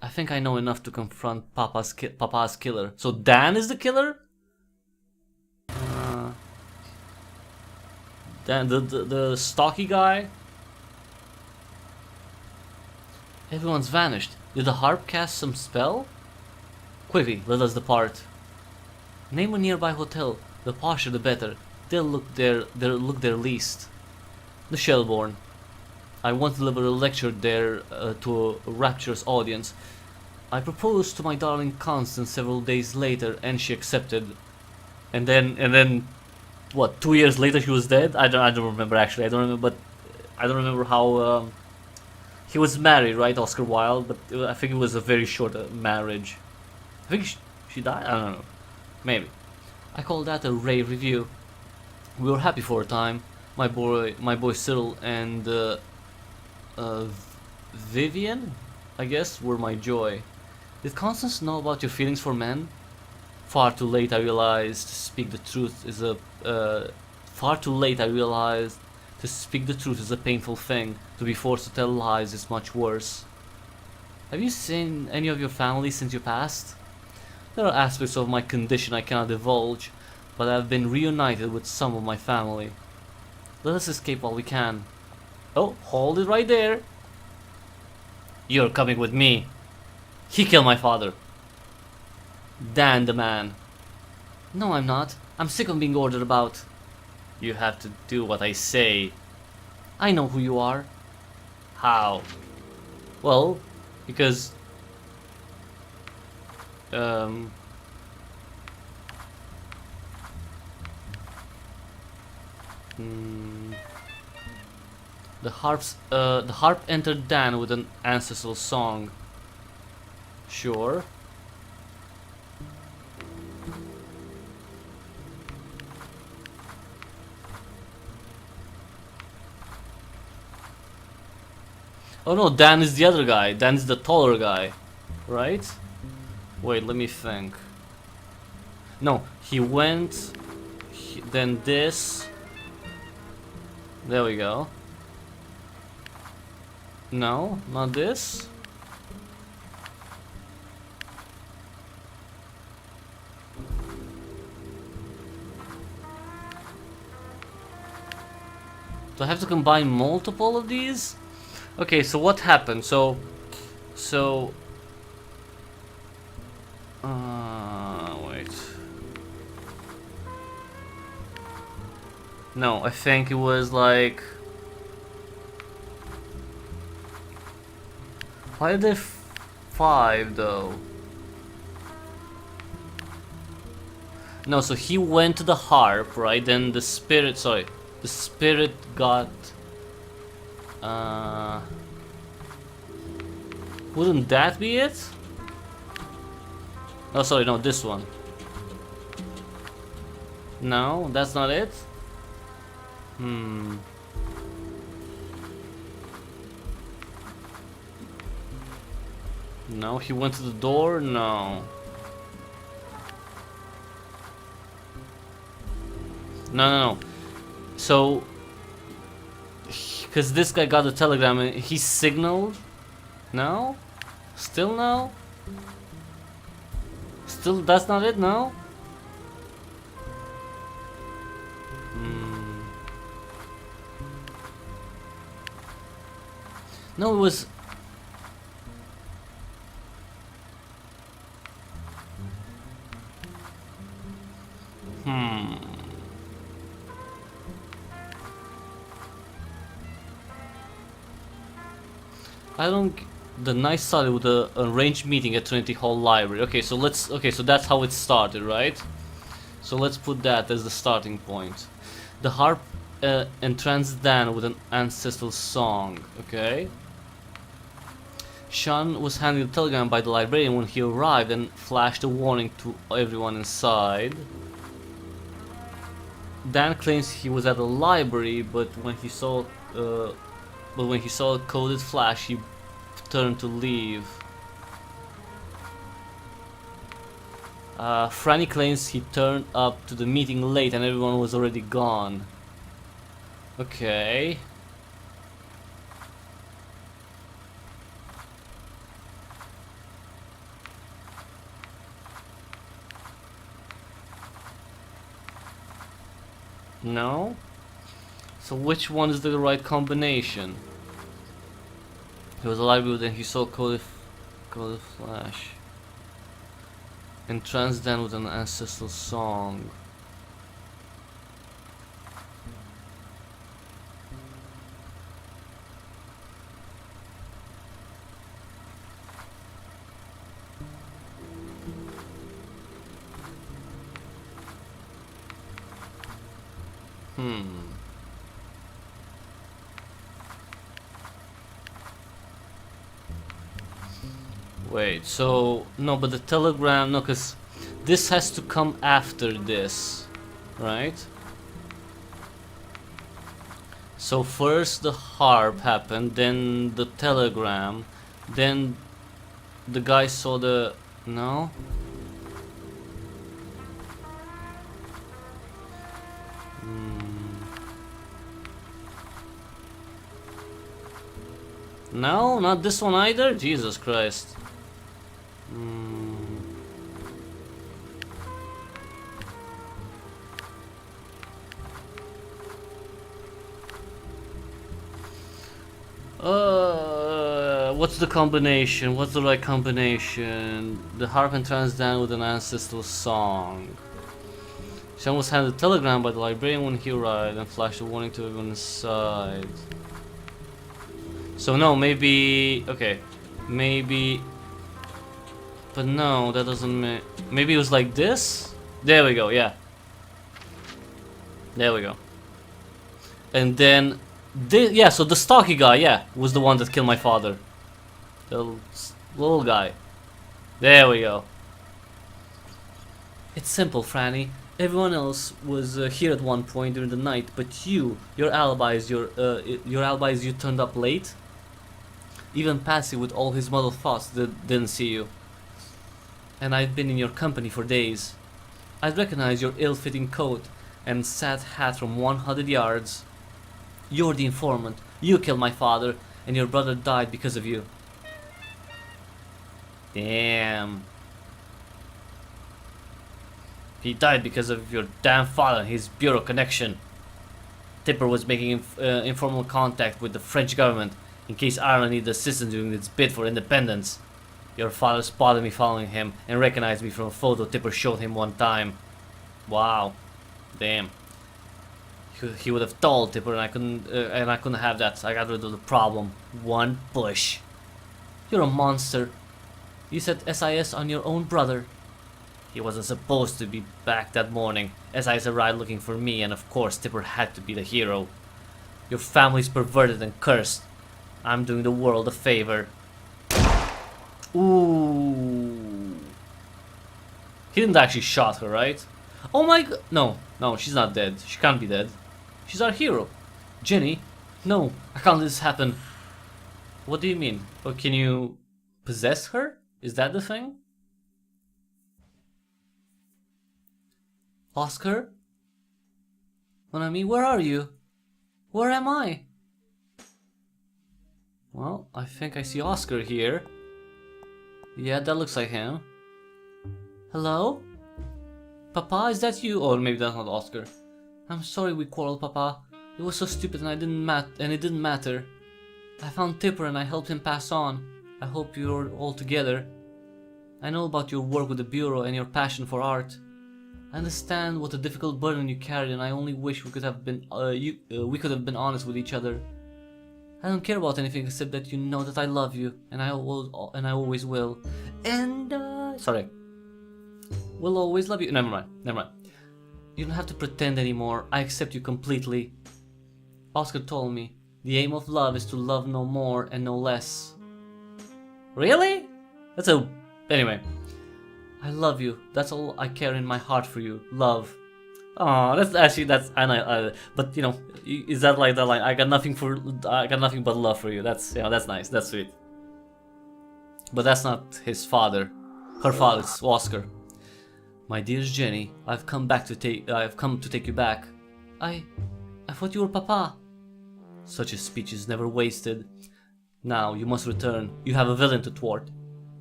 I think I know enough to confront Papa's killer. So Dan is the killer? Dan, the stocky guy? Everyone's vanished. Did the harp cast some spell? Quickly, let us depart. Name a nearby hotel. The posher the better. They'll look their least. The Shelbourne. I want to deliver a lecture there to a rapturous audience. I proposed to my darling Constance several days later, and she accepted. And then, what? 2 years later, she was dead. I don't remember actually. I don't remember how. He was married, right, Oscar Wilde? But I think it was a very short marriage. I think she died. I don't know. Maybe. I call that a rave review. We were happy for a time. my boy Cyril and uh, Vivian, I guess, were my joy. Did Constance know about your feelings for men? Far too late I realized to speak the truth is a far too late I realized to speak the truth is a painful thing. To be forced to tell lies is much worse. Have you seen any of your family since you passed? There are aspects of my condition I cannot divulge, but I have been reunited with some of my family. Let us escape while we can. Oh, hold it right there. You're coming with me. He killed my father. Dan the man. No, I'm not. I'm sick of being ordered about. You have to do what I say. I know who you are. How? Well, because the harp entered Dan with an ancestral song. Sure. Oh no, Dan is the other guy. Dan is the taller guy, right? Wait, let me think. No, he went, then this. There we go. No, not this. Do I have to combine multiple of these? Okay, so what happened? Wait. No, I think it was like... Why are there 5 though? No, so he went to the harp, right? Then the spirit, sorry, the spirit got... Wouldn't that be it? Oh, sorry, no, this one. No, that's not it? No, he went to the door? No. No. So... Because this guy got a telegram and he signaled? No? Still no? Still, that's not it, no? No, it was... I don't... The night started with a arranged meeting at Trinity Hall Library. Okay, so let's... Okay, so that's how it started, right? So let's put that as the starting point. The harp entranced Dan with an ancestral song. Okay. Sean was handing the telegram by the librarian when he arrived and flashed a warning to everyone inside. Dan claims he was at the library, but when he saw a coded flash, he turned to leave. Franny claims he turned up to the meeting late and everyone was already gone. Okay. No? So which one is the right combination? He was alive and he saw coded flash. Entranced Dan with an ancestral song. Wait, so... No, but the telegram... No, because this has to come after this, right? So first the harp happened, then the telegram, then the guy saw the... No? No, not this one either? Jesus Christ. What's the combination? What's the right combination? The harp entranced down with an ancestral song. She almost handed a telegram by the librarian when he arrived and flashed a warning to everyone inside. So no, maybe... Okay. Maybe... But no, that doesn't mean... Maybe it was like this? There we go, yeah. There we go. And then... yeah, so the stocky guy, yeah, was the one that killed my father. The little guy. There we go. It's simple, Franny. Everyone else was here at one point during the night, but your alibi is you turned up late. Even Patsy, with all his muddled thoughts, didn't see you. And I've been in your company for days. I'd recognize your ill-fitting coat and sad hat from 100 yards. You're the informant. You killed my father, and your brother died because of you. Damn. He died because of your damn father and his bureau connection. Tipper was making informal contact with the French government in case Ireland needed assistance during its bid for independence. Your father spotted me following him and recognized me from a photo Tipper showed him one time. Wow. Damn. He would have told Tipper, and I couldn't have that. I got rid of the problem. One push. You're a monster. You set SIS on your own brother. He wasn't supposed to be back that morning. SIS arrived looking for me, and of course Tipper had to be the hero. Your family's perverted and cursed. I'm doing the world a favor. Ooh. He didn't actually shot her, right? Oh my god. No, she's not dead. She can't be dead. She's our hero. Jenny, no, I can't let this happen. What do you mean? Oh, can you possess her? Is that the thing? Oscar? Mon ami, where are you? Where am I? Well, I think I see Oscar here. Yeah, that looks like him. Hello? Papa, is that you? Or maybe that's not Oscar. I'm sorry we quarreled, Papa. It was so stupid and it didn't matter. I found Tipper and I helped him pass on. I hope you're all together. I know about your work with the Bureau and your passion for art. I understand what a difficult burden you carried, and I only wish we could have been honest with each other. I don't care about anything except that you know that I love you, and I always will. And sorry, will always love you. Never mind. You don't have to pretend anymore. I accept you completely. Oscar told me the aim of love is to love no more and no less. Really? Anyway. I love you. That's all I care in my heart for you. Love. Oh, but you know, is that like the line? I got nothing but love for you. That's nice. That's sweet. But that's not his father. Her father's Oscar. My dearest Jenny, I've come to take you back. I thought you were Papa. Such a speech is never wasted. Now you must return. You have a villain to thwart.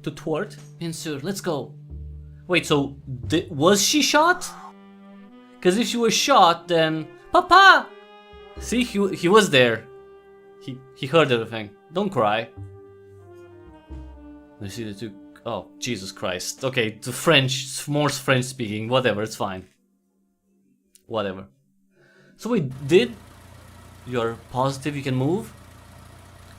To thwart? Bien sûr, let's go. Wait, so was she shot? Because if she was shot, then Papa. See, he was there. He heard everything. Don't cry. You see the two. Oh, Jesus Christ. Okay, the French, more French speaking. Whatever, it's fine. Whatever. So wait, you're positive you can move?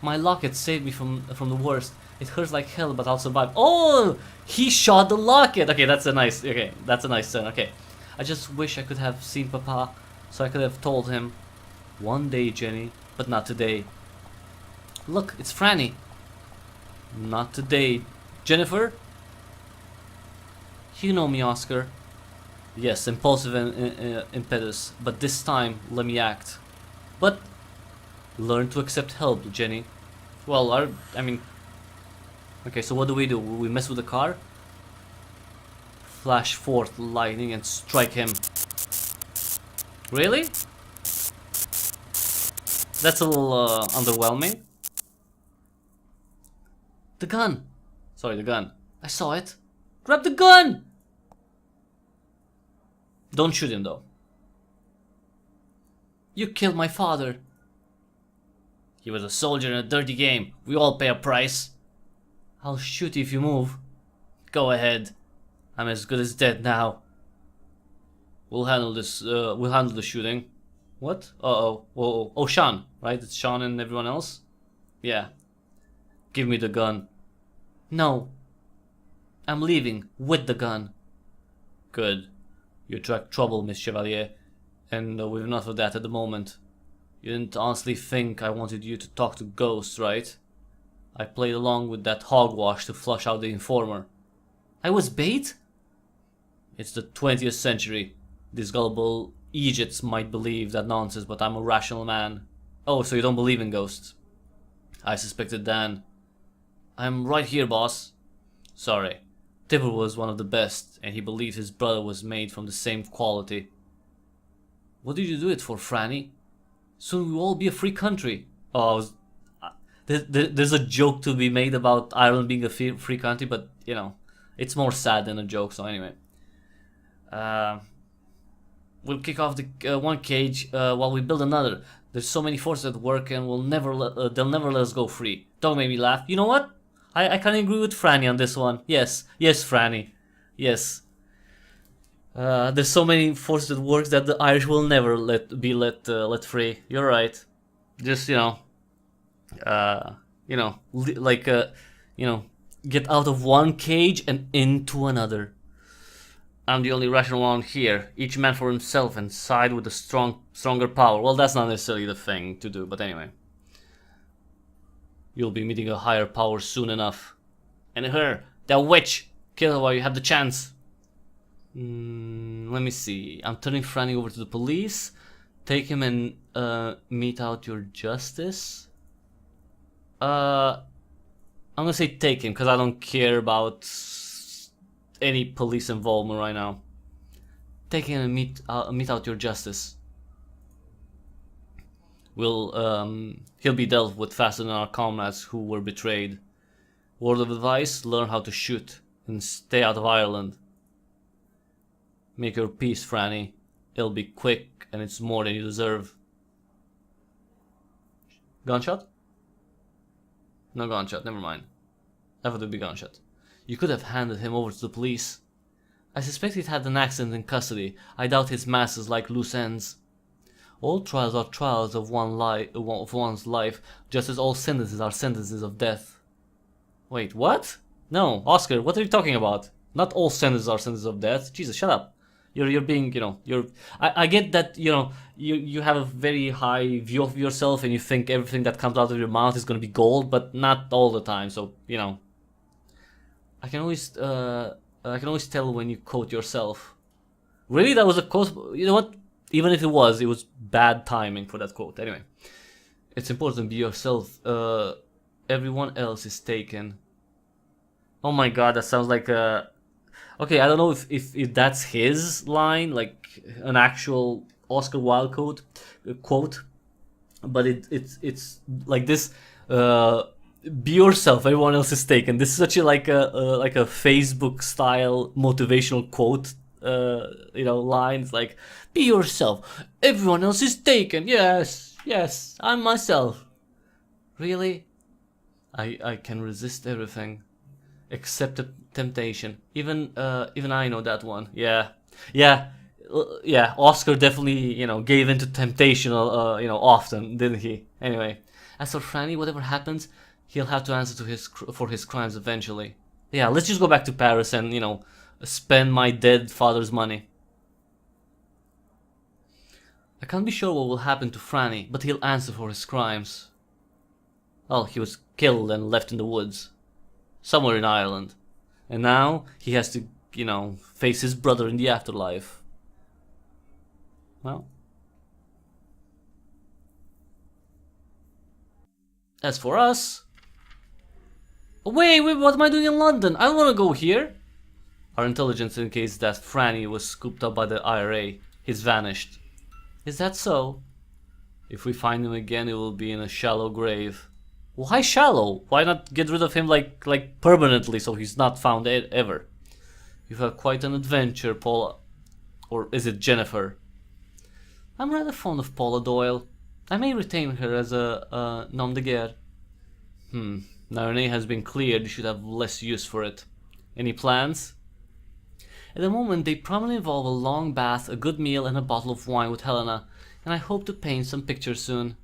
My locket saved me from the worst. It hurts like hell, but I'll survive. Oh, he shot the locket. Okay, that's a nice turn. Okay, I just wish I could have seen Papa, so I could have told him, one day, Jenny, but not today. Look, it's Franny. Not today, Jennifer. You know me, Oscar. Yes, impulsive and impetus, but this time let me act. But Learn to accept help, Jenny. Well, I mean... Okay, so what do? We mess with the car? Flash forth lightning and strike him. Really? That's a little underwhelming. The gun! Sorry, the gun. I saw it. Grab the gun! Don't shoot him though. You killed my father. He was a soldier in a dirty game. We all pay a price. I'll shoot you if you move. Go ahead. I'm as good as dead now. We'll handle this. We'll handle the shooting. What? Uh-oh. Whoa. Oh, Sean. Right? It's Sean and everyone else? Yeah. Give me the gun. No. I'm leaving with the gun. Good. You attract trouble, Miss Chevalier. And we've enough of that at the moment. You didn't honestly think I wanted you to talk to ghosts, right? I played along with that hogwash to flush out the informer. I was bait? It's the 20th century. These gullible Egypts might believe that nonsense, but I'm a rational man. Oh, so you don't believe in ghosts? I suspected Dan. I'm right here, boss. Sorry. Tipper was one of the best, and he believed his brother was made from the same quality. What did you do it for, Franny? Soon we'll all be a free country. Oh, there's a joke to be made about Ireland being a free country, but, you know, it's more sad than a joke, so anyway. We'll kick off the one cage while we build another. There's so many forces at work, and they'll never let us go free. Don't make me laugh. You know what? I kind of agree with Franny on this one. Yes, Franny. Yes. There's so many forces at work that the Irish will never let free. You're right. Just get out of one cage and into another. I'm the only rational one here. Each man for himself and side with the stronger power. Well, that's not necessarily the thing to do, but anyway. You'll be meeting a higher power soon enough. And her, that witch, kill her while you have the chance. Let me see. I'm turning Franny over to the police. Take him and mete out your justice. I'm gonna say take him because I don't care about any police involvement right now. Take him and mete out your justice. He'll be dealt with faster than our comrades who were betrayed. Word of advice: learn how to shoot and stay out of Ireland. Make your peace, Franny. It'll be quick and it's more than you deserve. Gunshot? No gunshot, never mind. I thought it'd be gunshot. You could have handed him over to the police. I suspect he'd had an accident in custody. I doubt his masses like loose ends. All trials are trials of one's life, just as all sentences are sentences of death. Wait, what? No, Oscar, what are you talking about? Not all sentences are sentences of death. Jesus, shut up. You're being, I get that, you have a very high view of yourself and you think everything that comes out of your mouth is gonna be gold, but not all the time, so, I can always tell when you quote yourself. Really? That was a quote? You know what? Even if it was bad timing for that quote. Anyway, it's important to be yourself. Everyone else is taken. Oh my god, that sounds like a... Okay, I don't know if that's his line, like an actual Oscar Wilde quote, but it's like this. Be yourself. Everyone else is taken. This is such a like a Facebook style motivational quote. Line. It's like, be yourself. Everyone else is taken. Yes, I'm myself. Really? I can resist everything, except the temptation. Even I know that one. Yeah. Oscar definitely gave into temptation often, didn't he? Anyway, as for Franny, whatever happens, he'll have to answer for his crimes eventually. Yeah, let's just go back to Paris and spend my dead father's money. I can't be sure what will happen to Franny, but he'll answer for his crimes. Well, he was killed and left in the woods, somewhere in Ireland, and now he has to, face his brother in the afterlife. Well, As for us... Wait, what am I doing in London? I don't want to go here. Our intelligence indicates that Franny was scooped up by the IRA. He's vanished. Is that so? If we find him again, it will be in a shallow grave. Why shallow? Why not get rid of him like permanently so he's not found ever? You've had quite an adventure, Paula. Or is it Jennifer? I'm rather fond of Paula Doyle. I may retain her as a nom de guerre. Now her name has been cleared, you should have less use for it. Any plans? At the moment, they probably involve a long bath, a good meal, and a bottle of wine with Helena, and I hope to paint some pictures soon.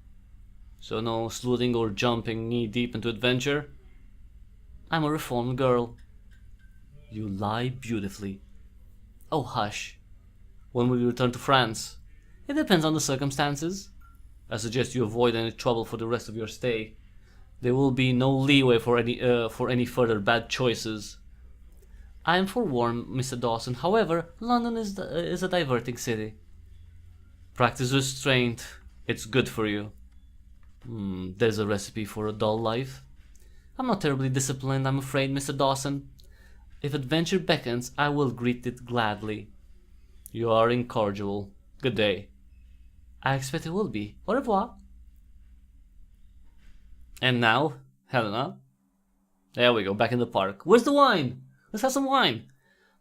So no sleuthing or jumping knee-deep into adventure? I'm a reformed girl. You lie beautifully. Oh, hush. When will you return to France? It depends on the circumstances. I suggest you avoid any trouble for the rest of your stay. There will be no leeway for any further bad choices. I am forewarned, Mr. Dawson. However, London is a diverting city. Practice restraint. It's good for you. There's a recipe for a dull life. I'm not terribly disciplined, I'm afraid, Mr. Dawson. If adventure beckons, I will greet it gladly. You are incorrigible. Good day. I expect it will be. Au revoir. And now, Helena. There we go, back in the park. Where's the wine? Let's have some wine.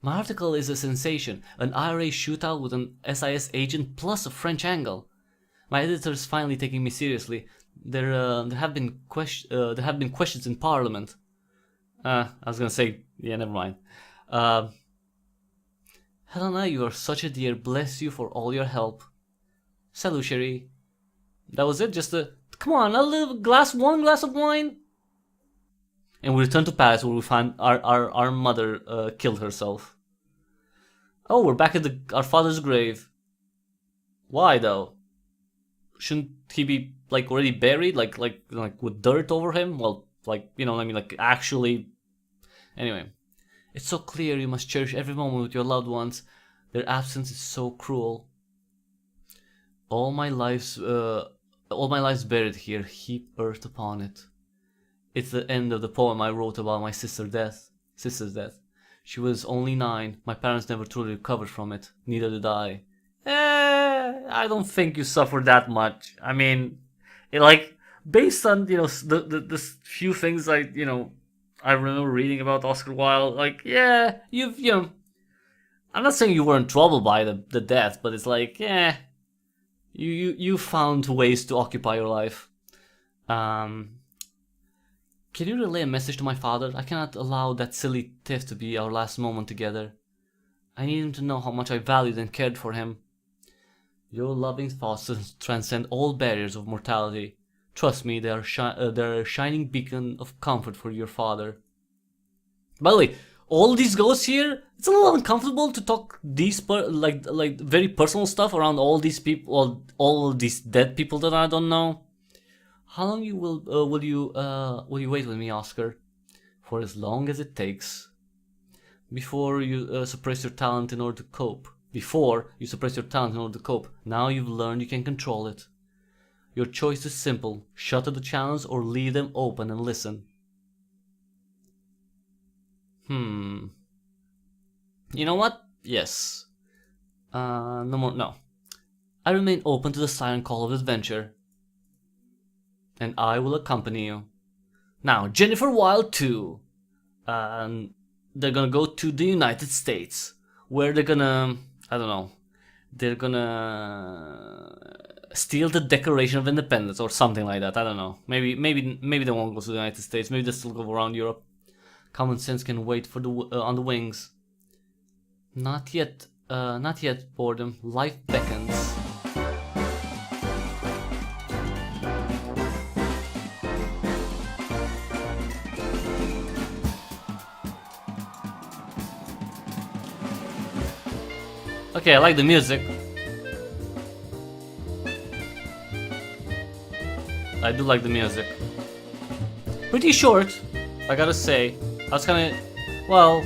My article is a sensation. An IRA shootout with an SIS agent plus a French angle. My editor's finally taking me seriously. There have been questions in Parliament. I was gonna say, yeah, never mind. Helena, you are such a dear. Bless you for all your help. Salut, chérie. That was it. Just a come on, a little glass, one glass of wine. And we return to Paris, where we find our mother killed herself. Oh, we're back at our father's grave. Why though? Shouldn't he be like already buried, like with dirt over him? Well, like, you know what I mean, like actually. Anyway, it's so clear you must cherish every moment with your loved ones. Their absence is so cruel. All my life's buried here, heap earth upon it. It's the end of the poem I wrote about my sister's death. She was only 9. My parents never truly recovered from it. Neither did I. I don't think you suffered that much. I mean, based on the few things I remember reading about Oscar Wilde. Like, yeah, I'm not saying you weren't troubled by the death, but it's like, yeah, you found ways to occupy your life. Can you relay a message to my father? I cannot allow that silly tiff to be our last moment together. I need him to know how much I valued and cared for him. Your loving thoughts transcend all barriers of mortality. Trust me, they're a shining beacon of comfort for your father. By the way, all these ghosts here, it's a little uncomfortable to talk these like very personal stuff around all these people, all these dead people that I don't know. How long will you wait with me, Oscar? For as long as it takes. Before you suppress your talent in order to cope. Now you've learned you can control it. Your choice is simple. Shutter the channels or leave them open and listen. You know what? Yes. No. I remain open to the siren call of adventure. And I will accompany you. Now, Jennifer Wilde 2. They're gonna go to the United States. Where they're gonna... I don't know. They're gonna... steal the Declaration of Independence or something like that. I don't know. Maybe they won't go to the United States. Maybe they still go around Europe. Common sense can wait for on the wings. Not yet, boredom. Life beckons. Okay, I like the music. I do like the music. Pretty short, I gotta say. I was kinda... well...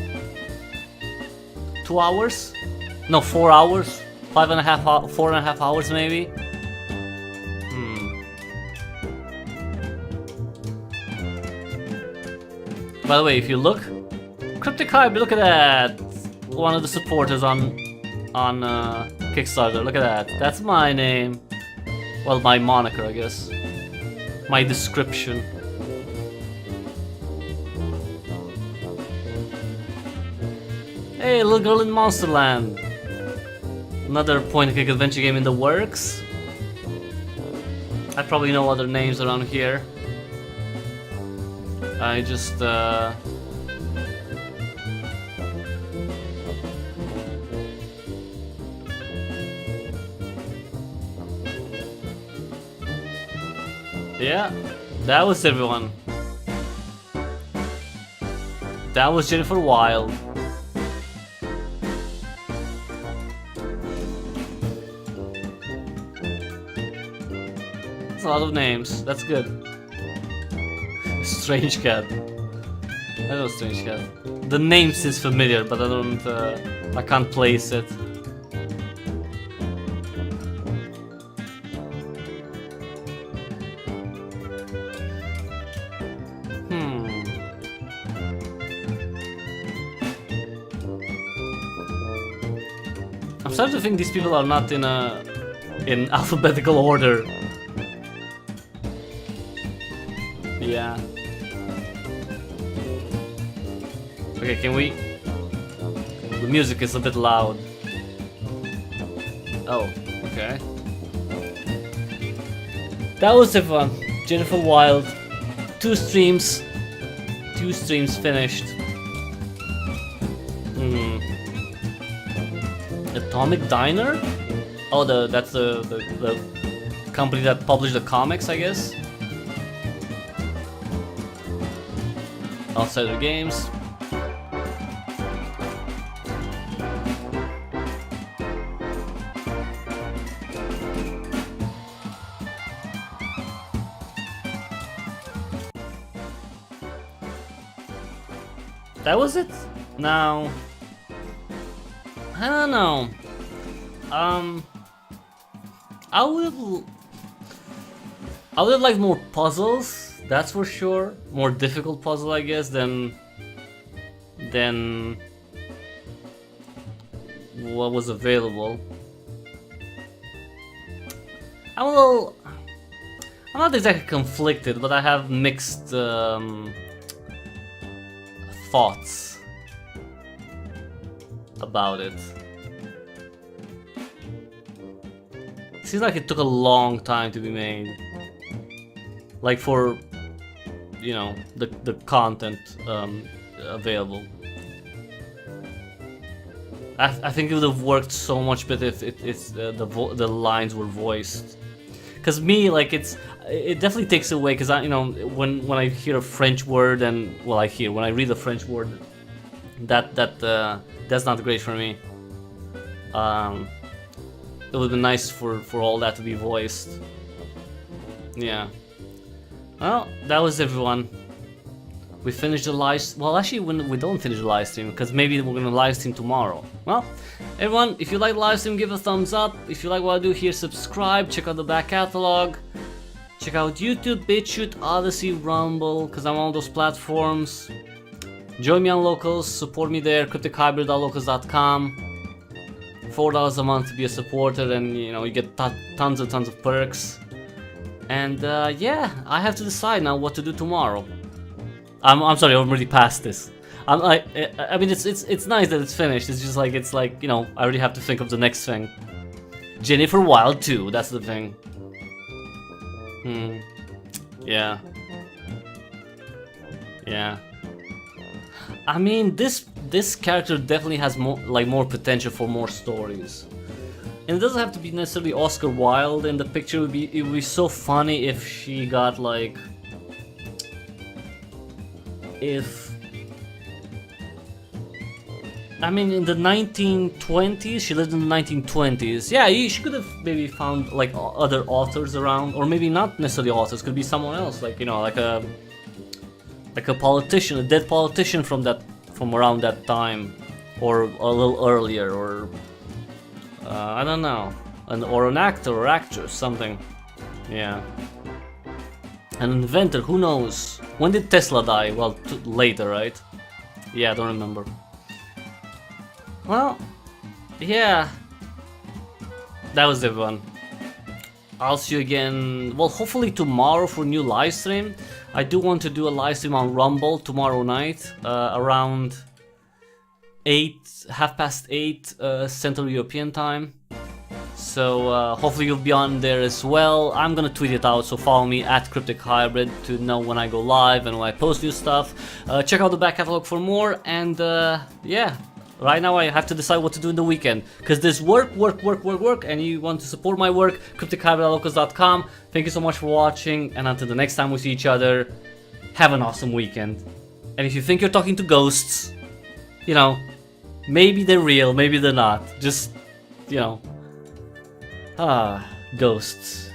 2 hours? No, 4 hours? 4.5 hours maybe? By the way, if you look, Cryptic Hybrid, look at that. One of the supporters on Kickstarter. Look at that. That's my name. Well, my moniker, I guess. My description. Hey, little girl in Monsterland. Another point-and-click adventure game in the works. I probably know other names around here. I just yeah, that was everyone. That was Jennifer Wilde. That's a lot of names. That's good. Strange cat. I know Strange cat. The name is familiar, but I don't. I can't place it. I'm starting to think these people are not in alphabetical order. Yeah. Okay, can we? The music is a bit loud. Oh, okay. That was everyone. Jennifer Wilde. 2 streams. 2 streams finished. Atomic Diner? Oh, that's the company that published the comics, I guess. Outside the games. That was it? No. I don't know. I would have liked more puzzles, that's for sure. More difficult puzzle, I guess, than what was available. I'm not exactly conflicted, but I have mixed thoughts about it. Seems like it took a long time to be made. Like for, you know, the content available. I think it would have worked so much better if the lines were voiced. Cause me, like it definitely takes away. Cause I, you know, when I hear a French word and when I read a French word, that's not great for me. It would be nice for all that to be voiced. Yeah. Well, that was everyone. We finished the live. Well, actually, we don't finish the live stream because maybe we're gonna live stream tomorrow. Well, everyone, if you like the live stream, give a thumbs up. If you like what I do here, subscribe. Check out the back catalog. Check out YouTube, BitChute, Odyssey, Rumble, because I'm on all those platforms. Join me on Locals. Support me there. cryptichybrid.locals.com. $4 a month to be a supporter, and you know you get tons of perks. And yeah, I have to decide now what to do tomorrow. I'm sorry, I'm already past this. I mean, it's nice that it's finished. It's just like you know, I already have to think of the next thing. Jennifer Wilde 2, that's the thing. Yeah. Yeah. I mean, this character definitely has more potential for more stories. And it doesn't have to be necessarily Oscar Wilde in the picture. It would be so funny if she got like, I mean, in the 1920s, she lived in the 1920s. Yeah, she could have maybe found like other authors around, or maybe not necessarily authors. Could be someone else, like, you know, like a politician, a dead politician from around that time, or a little earlier, or I don't know, or an actor or actress, something. Yeah. An inventor, who knows? When did Tesla die? Well, later, right? Yeah, I don't remember. Well, yeah. That was everyone. I'll see you again, well, hopefully tomorrow for a new live stream. I do want to do a live stream on Rumble tomorrow night, around 8:30 Central European time. So hopefully you'll be on there as well. I'm gonna tweet it out, so follow me at Cryptic Hybrid to know when I go live and when I post new stuff. Check out the back catalog for more, and yeah. Right now I have to decide what to do in the weekend, because there's work, and you want to support my work, cryptichybrid.locals.com. Thank you so much for watching, and until the next time we see each other, have an awesome weekend. And if you think you're talking to ghosts, you know, maybe they're real, maybe they're not. Just, you know, ghosts.